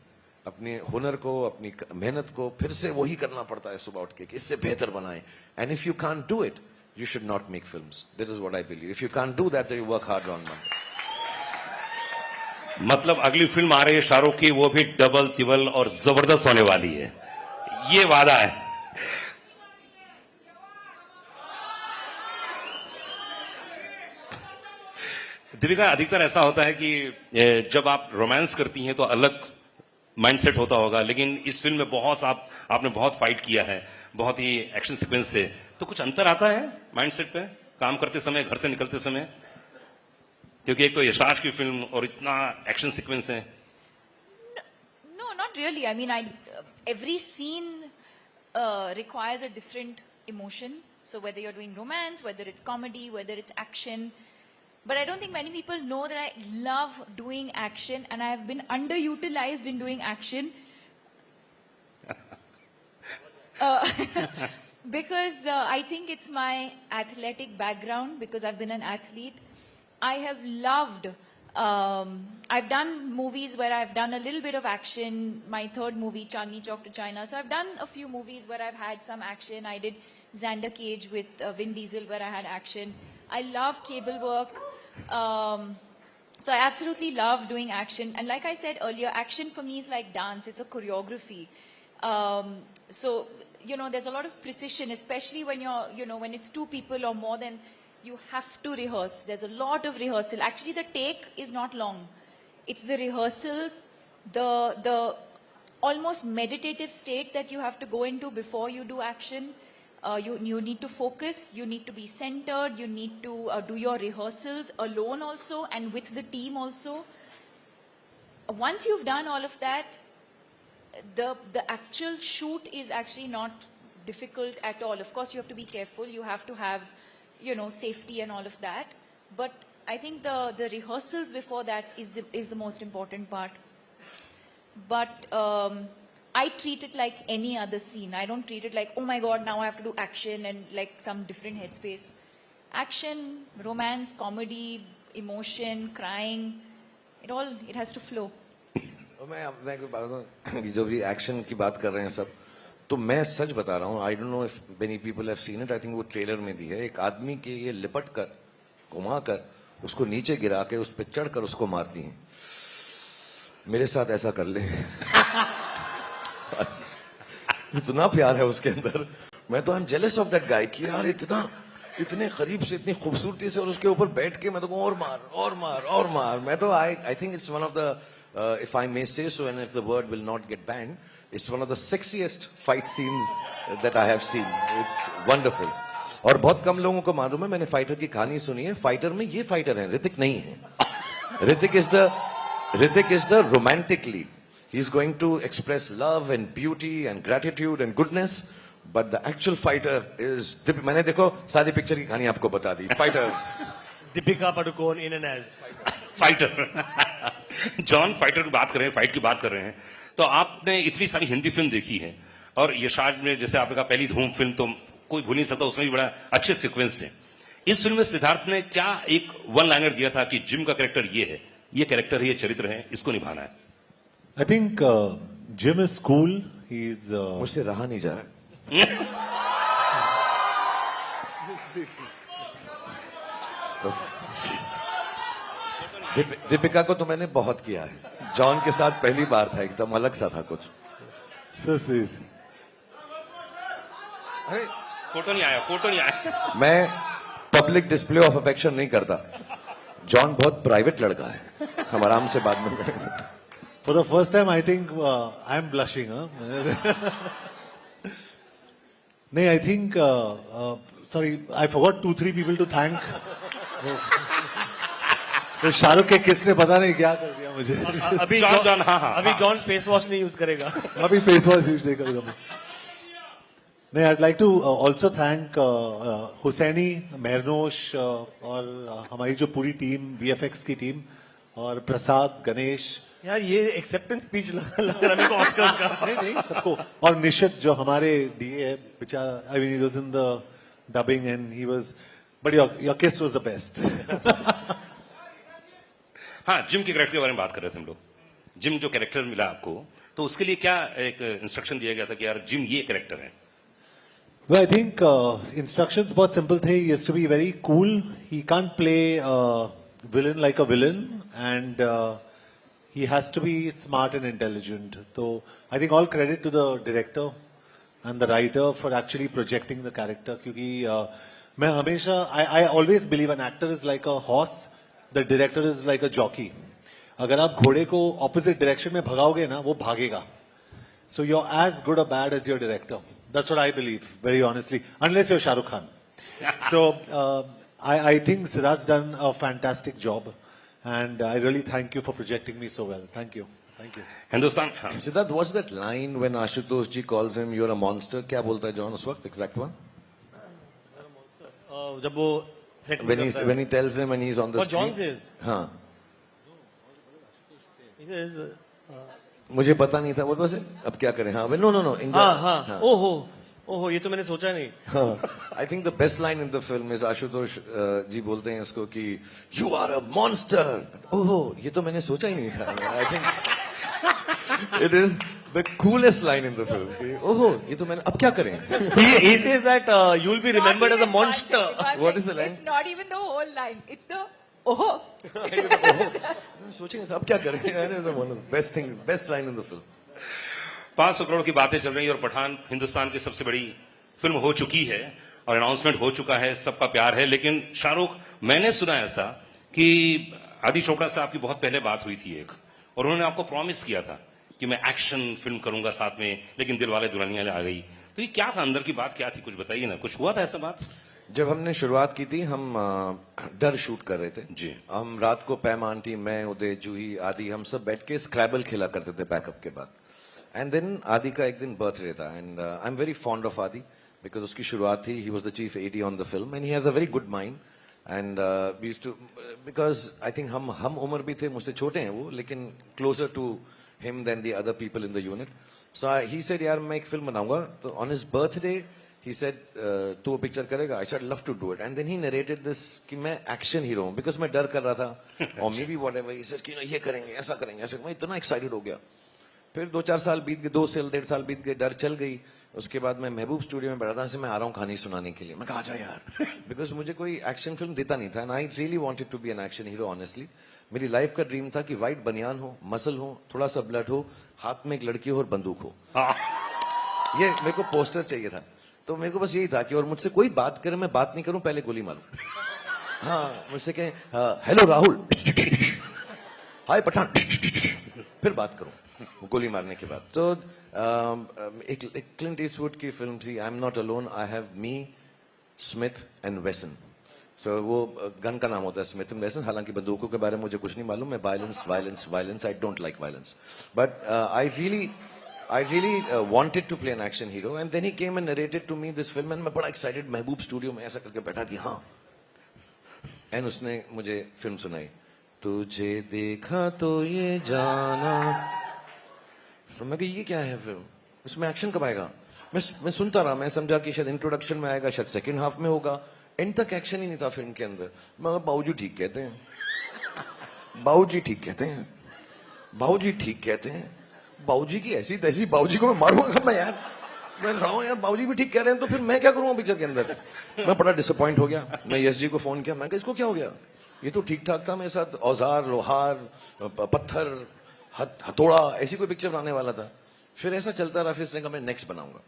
अपने हुनर को, अपनी मेहनत को फिर से वही करना पड़ता है सुबह उठ के कि इससे बेहतर बनाएं. And if you can't do it you should not make films. That is what I believe. If you can't do that you work hard on Monday. मतलब अगली फिल्म आ रही है शाहरुख की, वो भी डबल तिबल और जबरदस्त होने वाली है, ये वादा है. दीपिका, अधिकतर ऐसा होता है कि जब आप रोमांस करती हैं तो अलग माइंडसेट होता होगा, लेकिन इस फिल्म में आपने बहुत फाइट किया है, बहुत ही एक्शन सीक्वेंस से, तो कुछ अंतर आता है माइंडसेट पे काम करते समय, घर से निकलते समय? क्योंकि एक तो यशराज की फिल्म और इतना एक्शन सीक्वेंस है. No, not really. I mean, every scene requires a different emotion. So whether you're doing romance, whether it's comedy, whether it's action, but I don't think many people know that I love doing action and I have been underutilized in doing action. Because I think it's my athletic background, because I've been an athlete. I have loved, I've done movies where I've done a little bit of action. My third movie, Chandni Chowk to China. So I've done a few movies where I've had some action. I did Xander Cage with Vin Diesel where I had action. I love cable work. So I absolutely love doing action. And like I said earlier, action for me is like dance. It's a choreography. So, you know, there's a lot of precision, especially when you're, you know, when it's 2 people or more than, you have to rehearse. There's a lot of rehearsal. Actually, the take is not long. It's the rehearsals, the almost meditative state that you have to go into before you do action. You need to focus, you need to be centered, you need to do your rehearsals alone also and with the team also. Once you've done all of that, the actual shoot is actually not difficult at all. Of course, you have to be careful. You have to have, you know, safety and all of that. But I think the rehearsals before that is the most important part. But I treat it like any other scene. I don't treat it like, oh my God, now I have to do action and like some different headspace. Action, romance, comedy, emotion, crying, it has to flow. मैं कोई बात बताऊं कि जो भी action की बात कर रहे हैं सब, तो मैं सच बता रहा हूँ. I don't know if many people have seen it. I think वो ट्रेलर में भी है. एक आदमी के ये लिपट कर, घुमा कर, उसको नीचे गिरा के उस पर चढ़ कर उसको मारती हैं. मेरे साथ ऐसा कर ले. बस इतना प्यार है उसके अंदर. मैं तो I am jealous of that guy कि यार इतने करीब से, इतनी खूबसूरती से, और उसके ऊपर बैठ के मैं तो कहूँ और मार और मार और मार. मैं तो I think it's one of the, if I may say so, and if the word will not get banned, it's one of the sexiest fight scenes that I have seen. It's wonderful. और बहुत कम लोगों को मालूम है, मैंने fighter की कहानी सुनी है. फाइटर में ये फाइटर है, ऋतिक नहीं है. Hrithik is the romantic lead. He's going to express love and beauty and gratitude and goodness. But the actual Fighter is, मैंने देखो सारी पिक्चर की कहानी आपको बता दी. Fighter Deepika Padukone in and as. Fighter. John, Fighter की बात कर रहे हैं, फाइट की बात कर रहे हैं, तो आपने इतनी सारी हिंदी फिल्म देखी है और यशराज में जैसे आपने कहा पहली धूम फिल्म तो कोई भूल नहीं सकता, उसमें भी बड़ा अच्छे सीक्वेंस थे. इस फिल्म में सिद्धार्थ ने क्या एक वन लाइनर दिया था कि जिम का कैरेक्टर ये है, ये कैरेक्टर है, ये चरित्र है, इसको निभाना है? I think Jim is cool. He's मुझसे रहा नहीं जा रहा. दीपिका को तो मैंने बहुत किया है. जॉन के साथ पहली बार था, एकदम अलग सा था कुछ. so sweet. अरे फोटो नहीं आया, फोटो नहीं आया. मैं पब्लिक डिस्प्ले ऑफ अफेक्शन नहीं करता. जॉन बहुत प्राइवेट लड़का है, हम आराम से बाद में करेंगे. For the first time, I think I'm blushing. Huh? No, I think. Sorry, I forgot 2-3 people to thank. तो शाहरुख के किसने पता नहीं क्या कर दिया मुझे. अभी जॉन, हाँ. अभी जॉन फेस वॉश नहीं यूज करेगा. अभी फेस वॉश यूज नहीं करूंगा मैं. नहीं, I'd like to also thank Husaini, मेहरनोश और हमारी जो पूरी टीम, VFX की टीम, और प्रसाद, गणेश. यार ये एक्सेप्टेंस स्पीच लग रहा है मेरे को ऑस्कर का. नहीं सबको. और निशित जो हमारे डीए है बेचारा, I mean he was in the dubbing and he was, but your किस वाज द बेस्ट. हाँ, जिम के कैरेक्टर के बारे में बात कर रहे थे हम लोग. जिम जो कैरेक्टर मिला आपको, तो उसके लिए क्या एक इंस्ट्रक्शन दिया गया था कि यार जिम ये कैरेक्टर है? Well, I think instructions बहुत simple थे. He has to be very cool. He can't play villain like a villain, and he has to be smart and intelligent. So I think all credit to the director and the writer for actually projecting the character. क्योंकि मैं हमेशा I always believe an actor is like a horse, the director is like a jockey. अगर आप घोड़े को opposite direction में भगाओगे ना, वो भागेगा. So you're as good or bad as your director. That's what I believe, very honestly. Unless you're Shah Rukh Khan. So I think Siddharth's done a fantastic job, and I really thank you for projecting me so well. Thank you. Thank you. Hindustan. हाँ. Siddharth, what's that line when Ashutosh ji calls him you're a monster? क्या बोलता है John उस वक्त? Exact one. जब वो set When he tells him and he's on the What John screen. says. हाँ. He says, मुझे पता नहीं था. What was it? अब क्या करें? हाँ. No. हाँ. ओहो ये तो मैंने सोचा नहीं. I think the best line in the film is Ashutosh जी बोलते हैं उसको कि you are a monster. ओहो ये तो मैंने सोचा ही नहीं था. I think it is the coolest line in the film. ओहो ये तो मैंने, अब क्या करें? He says that you'll be remembered as a monster. What is the line? It's not even the whole line. It's the oh. सोचे नहीं था, अब क्या करें? That is one of the best thing, best line in the film. 500 crore की बातें चल रही है और पठान हिंदुस्तान की सबसे बड़ी फिल्म हो चुकी है और अनाउंसमेंट हो चुका है, सबका प्यार है. लेकिन शाहरुख, मैंने सुना ऐसा कि आदि चोपड़ा से आपकी बहुत पहले बात हुई थी एक, और उन्होंने आपको प्रॉमिस किया था कि मैं एक्शन फिल्म करूंगा साथ में, लेकिन दिलवाले दुल्हनिया आ गई. तो ये क्या था, अंदर की बात क्या थी, कुछ बताइए ना. कुछ हुआ था ऐसा बात? जब हमने शुरुआत की थी, हम डर शूट कर रहे थे जी. हम रात को पैम आंटी, मैं, उदय, जूही, आदि, हम सब बैठ के स्क्रैबल खेला करते थे पैकअप के बाद. एंड देन आदि का एक दिन बर्थडे था, and I am very fond of Adi because उसकी शुरुआत थी. He was the chief AD on the film and he has a very good mind. And we used to, because I think हम उम्र भी थे, मुझसे छोटे हैं वो, लेकिन closer to him than the other people in the unit. So he said यार मैं एक फिल्म बनाऊंगा. तो on his birthday he said तू वो पिक्चर करेगा? I said love to do it. And then he narrated this कि मैं एक्शन हीरो हूँ, बिकॉज मैं डर कर रहा था, और may be whatever he said कि ये करेंगे, ऐसा करेंगे, ऐसा. मैं इतना एक्साइटेड हो गया. फिर 2-4 साल बीत गए, 2 से 1.5 साल बीत गए, डर चल गई. उसके बाद मैं महबूब स्टूडियो में बैठा था, से मैं आ रहा हूँ कहानी सुनाने के लिए. मैं कहा आजा यार, बिकॉज मुझे कोई एक्शन फिल्म देता नहीं था. And I really wanted to be an action hero. Honestly मेरी लाइफ का ड्रीम था कि व्हाइट बनियान हो, मसल हो, थोड़ा सा ब्लड हो, हाथ में एक लड़की हो और बंदूक हो. ये मेरे को पोस्टर चाहिए था. तो मेरे को बस यही था कि और मुझसे कोई बात करे, मैं बात नहीं करूं, पहले गोली मारूं. हाँ, मुझसे कहें हेलो राहुल, हाय पठान, फिर बात करूं गोली मारने के बाद. तो एक क्लिंट ईस्टवुड की फिल्म थी, I am not alone, I have me, Smith and Wesson. So वो गन का नाम होता है स्मिथ एंड वेसन. हालांकि बंदूकों के बारे में मुझे कुछ नहीं मालूम. मैं violence, I don't like violence. But I really I really wanted to play an action hero, and then he came and narrated to me this film, and मैं बड़ा excited महबूब स्टूडियो में ऐसा करके बैठा कि हाँ, and उसने मुझे फिल्म सुनाई, तुझे देखा तो ये जाना, तो मैं कहा ये क्या है फिल्म, इसमें एक्शन कब आएगा? मैं सुनता रहा, मैं समझा कि शायद इंट्रोडक्शन में आएगा, शायद सेकंड हाफ में होगा, एंड तक एक्शन ही नहीं था फिल्म के अंदर। मैं बाबूजी ठीक कहते हैं, बाबूजी ठीक कहते हैं, बाबूजी ठीक कहते हैं, बाबूजी की ऐसी तैसी, बाबूजी को मैं मारूंगा मैं यार, मैं रहा हूँ यार, बाबूजी भी ठीक कह रहे हैं तो फिर मैं क्या करूंगा पिक्चर के अंदर। मैं बड़ा डिसअपॉइंट हो गया, मैं यश जी को फोन किया, मैं कहा इसको क्या हो गया, ये तो ठीक ठाक था मेरे साथ, औजार लोहार पत्थर हथौड़ा ऐसी कोई पिक्चर बनाने वाला था। फिर ऐसा चलता रहा, फिर इसने कहा मैं नेक्स्ट बनाऊंगा,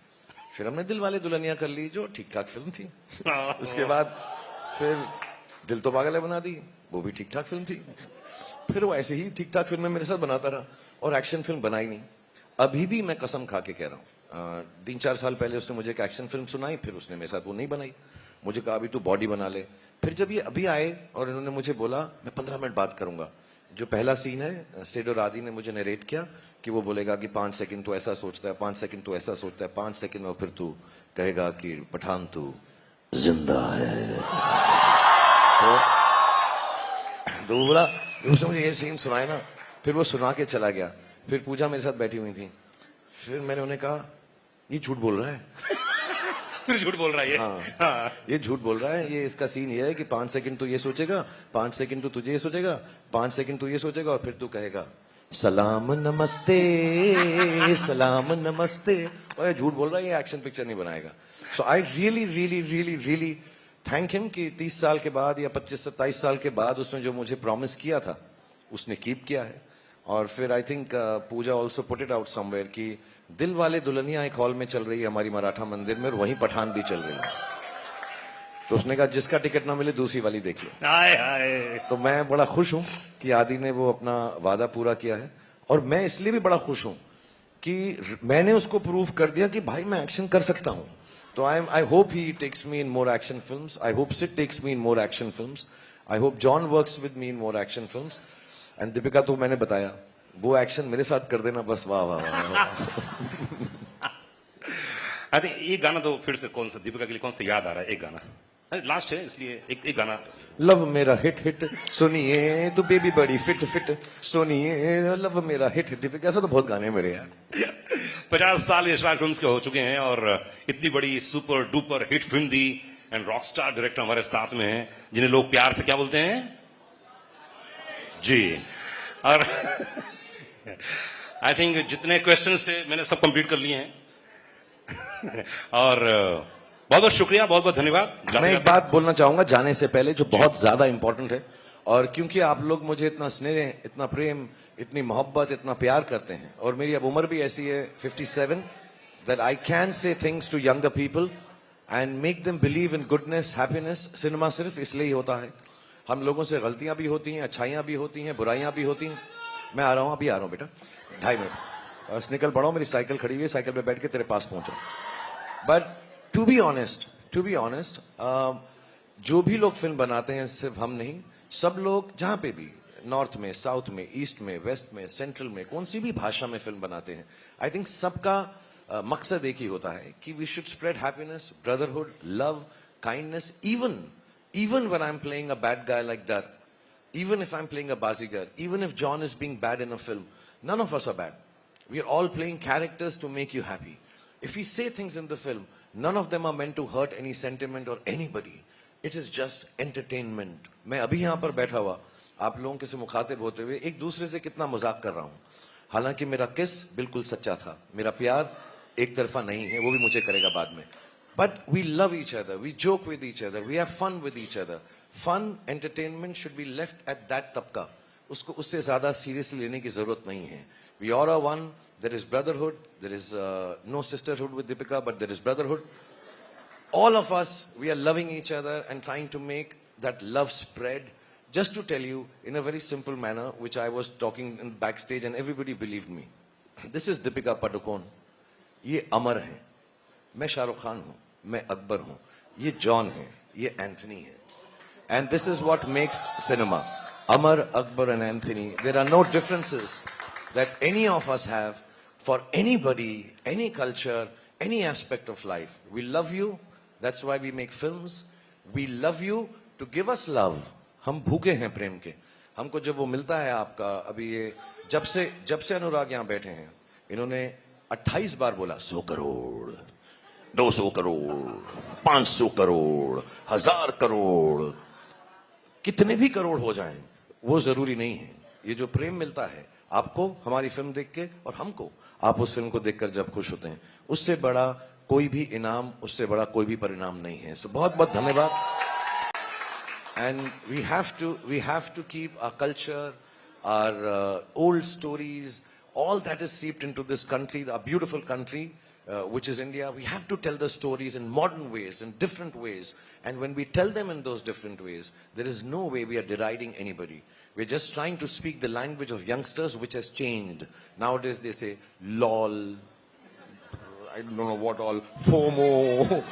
फिर हमने दिल वाले दुल्हनिया कर ली जो ठीक ठाक फिल्म थी। उसके बाद फिर दिल तो पागल है बना दी, वो भी ठीक ठाक फिल्म थी। फिर वो ऐसे ही ठीक ठाक फिल्में मेरे साथ बनाता रहा और एक्शन फिल्म बनाई नहीं। अभी भी मैं कसम खा के कह रहा हूँ, 3-4 साल पहले उसने मुझे एक एक्शन फिल्म सुनाई, फिर उसने मेरे साथ वो नहीं बनाई, मुझे कहा अभी तू बॉडी बना ले। फिर जब ये अभी आए और इन्होंने मुझे बोला मैं 15 मिनट बात करूंगा, जो पहला सीन है सेड और आदि ने मुझे नरेट किया कि वो बोलेगा कि 5 सेकंड तो ऐसा सोचता है, 5 सेकंड तो ऐसा सोचता है, 5 सेकंड में फिर तू कहेगा कि पठान तू जिंदा है। तो वो बोला, उसने मुझे ये सीन सुनाया ना, फिर वो सुना के चला गया। फिर पूजा मेरे साथ बैठी हुई थी, फिर मैंने उन्हें कहा ये झूठ बोल रहा है। फिर झूठ बोल रहा है ये। हाँ, ये झूठ बोल रहा है, ये इसका सीन ये है कि 5 सेकंड तो ये सोचेगा, 5 सेकंड तो तुझे ये सोचेगा, 5 सेकंड तो ये सोचेगा और फिर तू कहेगा सलाम नमस्ते, सलाम नमस्ते। और ये झूठ बोल रहा है, ये एक्शन पिक्चर नहीं बनाएगा। So I really really really really thank him कि 30 साल के बाद या 25-27 साल के बाद उसने जो मुझे प्रॉमिस किया था उसने कीप किया है। और फिर I think Pooja also put it out somewhere कि दिल वाले दुल्हनिया एक हॉल में चल रही है हमारी मराठा मंदिर में, और वहीं पठान भी चल रही है। तो उसने कहा जिसका टिकट ना मिले दूसरी वाली देख लो। हाय हाय। तो मैं बड़ा खुश हूं कि आदि ने वो अपना वादा पूरा किया है, और मैं इसलिए भी बड़ा खुश हूं कि मैंने उसको प्रूव कर दिया कि भाई मैं एक्शन कर सकता हूं। तो I hope he takes me in more action films, I hope Sid takes me in more action films, I hope John works with me in more action films. And Deepika तो मैंने बताया वो एक्शन मेरे साथ कर देना बस, वाह वाह वाह। अरे ये गाना तो फिर से कौन सा दीपिका के लिए कौन सा याद आ रहा है? एक गाना लास्ट है इसलिए एक गाना। लव मेरा हिट हिट सुनिए तो बेबी बड़ी फिट फिट सुनिए, लव मेरा हिट हिट। दीपिका ऐसा तो बहुत गाने हैं मेरे यार। 50 साल यशराज फिल्म्स के हो चुके हैं और इतनी बड़ी super duper hit film the, and Rockstar director हमारे साथ में हैं जिन्हें लोग प्यार से क्या बोलते हैं जी। और आई थिंक जितने क्वेश्चंस थे मैंने सब कंप्लीट कर लिए हैं। और बहुत बहुत शुक्रिया, बहुत बहुत धन्यवाद। मैं एक बात बोलना चाहूंगा जाने से पहले जो बहुत ज्यादा इंपॉर्टेंट है, और क्योंकि आप लोग मुझे इतना स्नेह, इतना प्रेम, इतनी मोहब्बत, इतना प्यार करते हैं, और मेरी अब उम्र भी ऐसी है 57 that I can say things to younger people and make them believe in goodness, happiness. Cinema सिर्फ इसलिए ही होता है। हम लोगों से गलतियां भी होती हैं, अच्छाइयां भी होती हैं, बुराइयां भी होती हैं। मैं आ रहा हूं, अभी आ रहा हूं बेटा, 2.5 मिनट बस निकल पड़ा हूं, मेरी साइकिल खड़ी हुई है, साइकिल पे बैठ के तेरे पास पहुंचा। बट टू बी ऑनेस्ट, जो भी लोग फिल्म बनाते हैं, सिर्फ हम नहीं, सब लोग जहां पे भी, नॉर्थ में, साउथ में, ईस्ट में, वेस्ट में, सेंट्रल में, कौन सी भी भाषा में फिल्म बनाते हैं, आई थिंक सबका मकसद एक ही होता है कि we should spread happiness, brotherhood, love, kindness. even when I'm playing a bad guy like that, even if I'm playing a Bazigar, even if John is being bad in a film, none of us are bad. We are all playing characters to make you happy. If we say things in the film, none of them are meant to hurt any sentiment or anybody. It is just entertainment. मैं अभी यहाँ पर बैठा हुआ आप लोगों के से मुखातिब होते हुए एक दूसरे से कितना मजाक कर रहा हूँ, हालांकि मेरा किस बिल्कुल सच्चा था, मेरा प्यार एक तरफा नहीं है, वो भी मुझे करेगा बाद में। But we love each other, we joke with each other, we have fun with each other. Fun, entertainment should be left at that तबका, उसको उससे ज्यादा सीरियसली लेने की जरूरत नहीं है। We all are one, there is brotherhood, there is no sisterhood with Deepika, but there is brotherhood. All of us, we are loving each other and trying to make that love spread. Just to tell you in a very simple manner, which I was talking in backstage and everybody believed me. This is Deepika Padukone. ये अमर है, मैं शाहरुख खान हूं, मैं अकबर हूं, ये John है, ये Anthony है। And this is what makes cinema. Amar, Akbar and Anthony. There are no differences that any of us have for anybody, any culture, any aspect of life. We love you. That's why we make films. We love you to give us love. हम भूखे हैं प्रेम के. हमको जब वो मिलता है आपका, अभी ये जब से अनुराग यहाँ बैठे हैं, इन्होंने 28 बार बोला 100 करोड़, 200 करोड़, 500 करोड़, 1000 करोड़, कितने भी करोड़ हो जाएं, वो जरूरी नहीं है. ये जो प्रेम मिलता है आपको हमारी फिल्म देख के और हमको आप उस फिल्म को देखकर जब खुश होते हैं, उससे बड़ा कोई भी इनाम, उससे बड़ा कोई भी परिणाम नहीं है. सो बहुत बहुत धन्यवाद. And we have to keep our culture, our old stories, all that is seeped into this country, our beautiful country, which is India. We have to tell the stories in modern ways, in different ways. And when we tell them in those different ways, there is no way we are deriding anybody. We're just trying to speak the language of youngsters, which has changed. Nowadays they say, lol, I don't know what all, FOMO.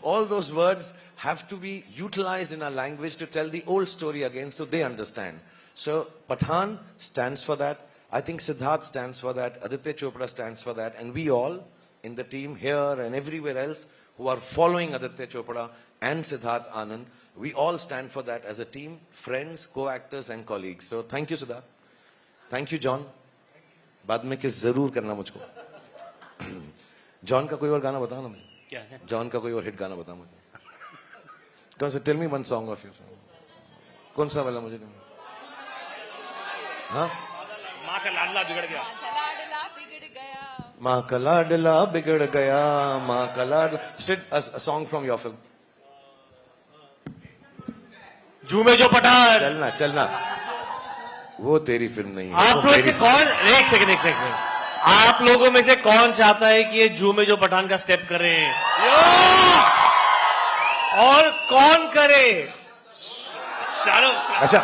All those words have to be utilized in our language to tell the old story again so they understand. So Pathaan stands for that. I think Siddharth stands for that. Aditya Chopra stands for that. And we all in the team here and everywhere else who are following Aditya Chopra and Siddharth Anand, we all stand for that as a team, friends, co-actors and colleagues. So thank you, Siddharth. Thank you, John. बाद में किस जरूर करना मुझको. John का कोई और गाना बताओ ना. क्या है? जॉन का कोई और हिट गाना बताओ मुझे. कौन सा? Tell me one song of your. कौन सा वाला मुझे? हाँ, माँ का लाडला बिगड़ गया. माँ का लाडला बिगड़ गया, माँ का लाड. Sid a song from your film. झूमे जो पठान. चलना चलना. वो तेरी फिल्म नहीं है. आप वो लोग मेरी से कौन, एक सेकंड, आप लोगों में से कौन चाहता है कि ये झूमे जो पठान का स्टेप करे? और कौन करे? शाहरुख. अच्छा,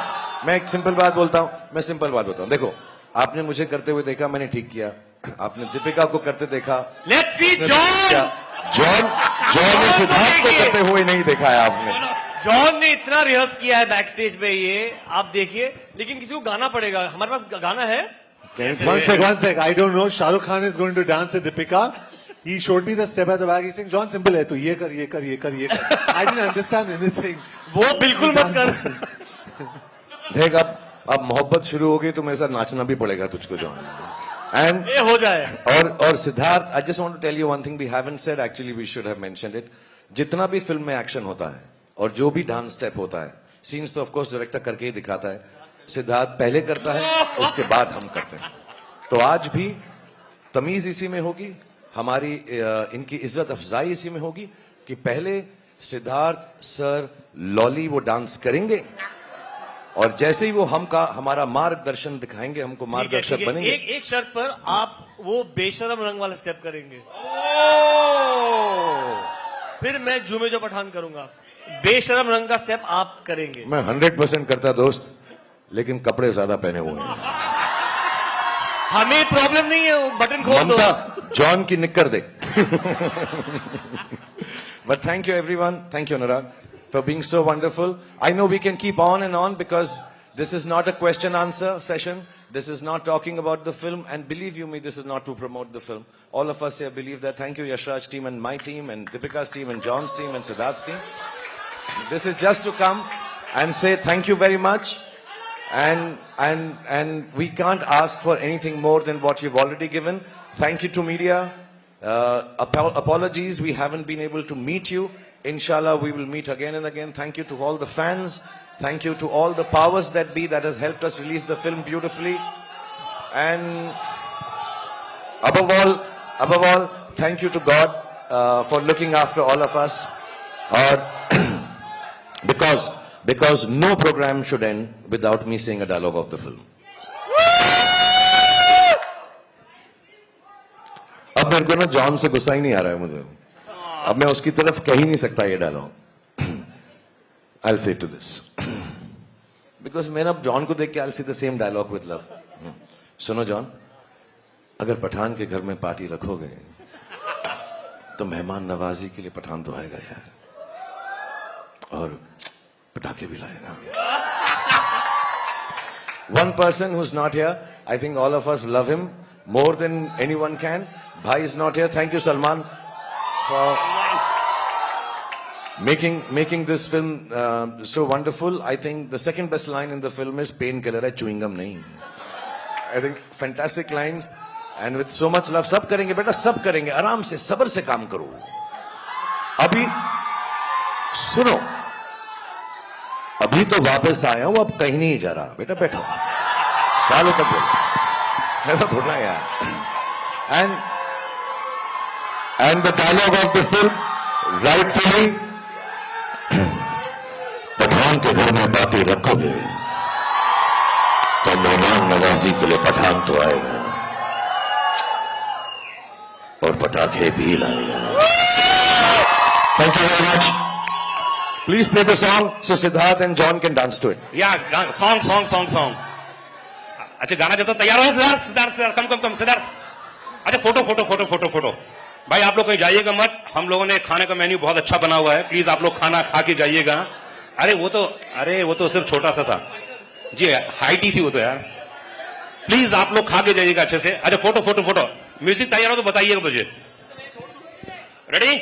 मैं एक सिंपल बात बोलता हूँ. देखो, आपने मुझे करते हुए देखा, मैंने ठीक किया. आपने दीपिका को करते देखा. Let's see John. जॉन ने सिद्धार्थ को करते हुए नहीं देखा है आपने. जॉन ने इतना रिहर्स किया है बैक स्टेज पे, ये आप देखिए. लेकिन किसी को गाना पड़ेगा. हमारे पास गाना है. One sec. I don't know. Shah Rukh Khan is going to dance with Deepika. He showed me the step at the back. He's saying, John, simple है. तो ये कर. I didn't understand anything. वो बिल्कुल मत कर. देख, अब मोहब्बत शुरू हो गई तो मेरे साथ नाचना भी पड़ेगा तुझको, जॉन. And ये हो जाए. और Siddharth, I just want to tell you one thing we haven't said. Actually, we should have mentioned it. जितना भी फिल्म में एक्शन होता है और जो भी डांस स्टेप होता है, सीन्स तो ऑफ कोर्स डायरेक्टर करके ही दिखाता है. सिद्धार्थ पहले करता है, उसके बाद हम करते हैं. तो आज भी तमीज इसी में होगी, हमारी इनकी इज्जत अफजाई इसी में होगी कि पहले सिद्धार्थ सर लॉली वो डांस करेंगे और जैसे ही वो हमारा मार्गदर्शन दिखाएंगे, हमको मार्गदर्शक बनेंगे. एक शर्त पर आप वो बेशरम रंग वाला स्टेप करेंगे. फिर मैं झूमे जो पठान करूंगा. बेशरम रंग का स्टेप आप करेंगे. मैं 100% करता दोस्त, लेकिन कपड़े ज्यादा पहने हुए हैं. हमें प्रॉब्लम नहीं है, बटन खोल दो. ममता, जॉन की निक्कर दे. But thank you everyone. Thank you Anurag for being so wonderful. I know we can keep on and on because this is not a question answer session. This is not talking about the film, and believe you me, this is not to promote the film. All of us here believe that. Thank you Yashraj team and my team and Deepika's team and John's team and Siddharth's team. This is just to come and say thank you very much. And we can't ask for anything more than what you've already given. Thank you to media. Apologies, we haven't been able to meet you. Inshallah, we will meet again and again. Thank you to all the fans. Thank you to all the powers that be that has helped us release the film beautifully. And above all, thank you to God for looking after all of us. Because no program should end without me saying a dialogue of the film. अब मेरे को ना John से गुस्सा ही नहीं आ रहा है मुझे. अब मैं उसकी तरफ कह ही नहीं सकता ये dialogue. I'll say to this because मैं अब जॉन को देख के I'll say the same dialogue with love. सुनो जॉन, अगर पठान के घर में पार्टी रखोगे तो मेहमान नवाजी के लिए पठान तो आएगा यार, और पटाखे भी लाएगा. One person who's not here, I think all of us love him. more than anyone can. Bhai is not here. Thank you, Salman, for making this film so wonderful. I think the second best line in the film is painkiller hai, chewing gum nahi. I think fantastic lines and with so much love. सब करेंगे बेटा, सब करेंगे. आराम से, सब्र से काम करो. अभी सुनो, अभी तो वापस आया हूं, अब कहीं नहीं जा रहा. बेटा बैठो, सालों तक बोलो, ऐसा थोड़ा यार. And the dialogue of the film, rightfully, Pathan के घर में बातें रखोगे तो मेहमान नवाजी के लिए पठान तो आएगा और पटाखे भी लाएगा. Thank you very much. Please play the song so Siddharth and John can dance to it. या सॉन्ग. अच्छा गाना जब तक तैयार हो सिद्धार्थ कम सिद्धार्थ. अच्छा फोटो. भाई आप लोग कहीं जाइएगा मत. हम लोगों ने खाने का मेन्यू बहुत अच्छा बना हुआ है. प्लीज आप लोग खाना खा के जाइएगा. अरे वो तो सिर्फ छोटा सा था जी, हाइट ही थी वो तो यार. प्लीज आप लोग खा के जाइएगा अच्छे से. अच्छा फोटो. म्यूजिक तैयार हो तो बताइएगा मुझे. रेडी?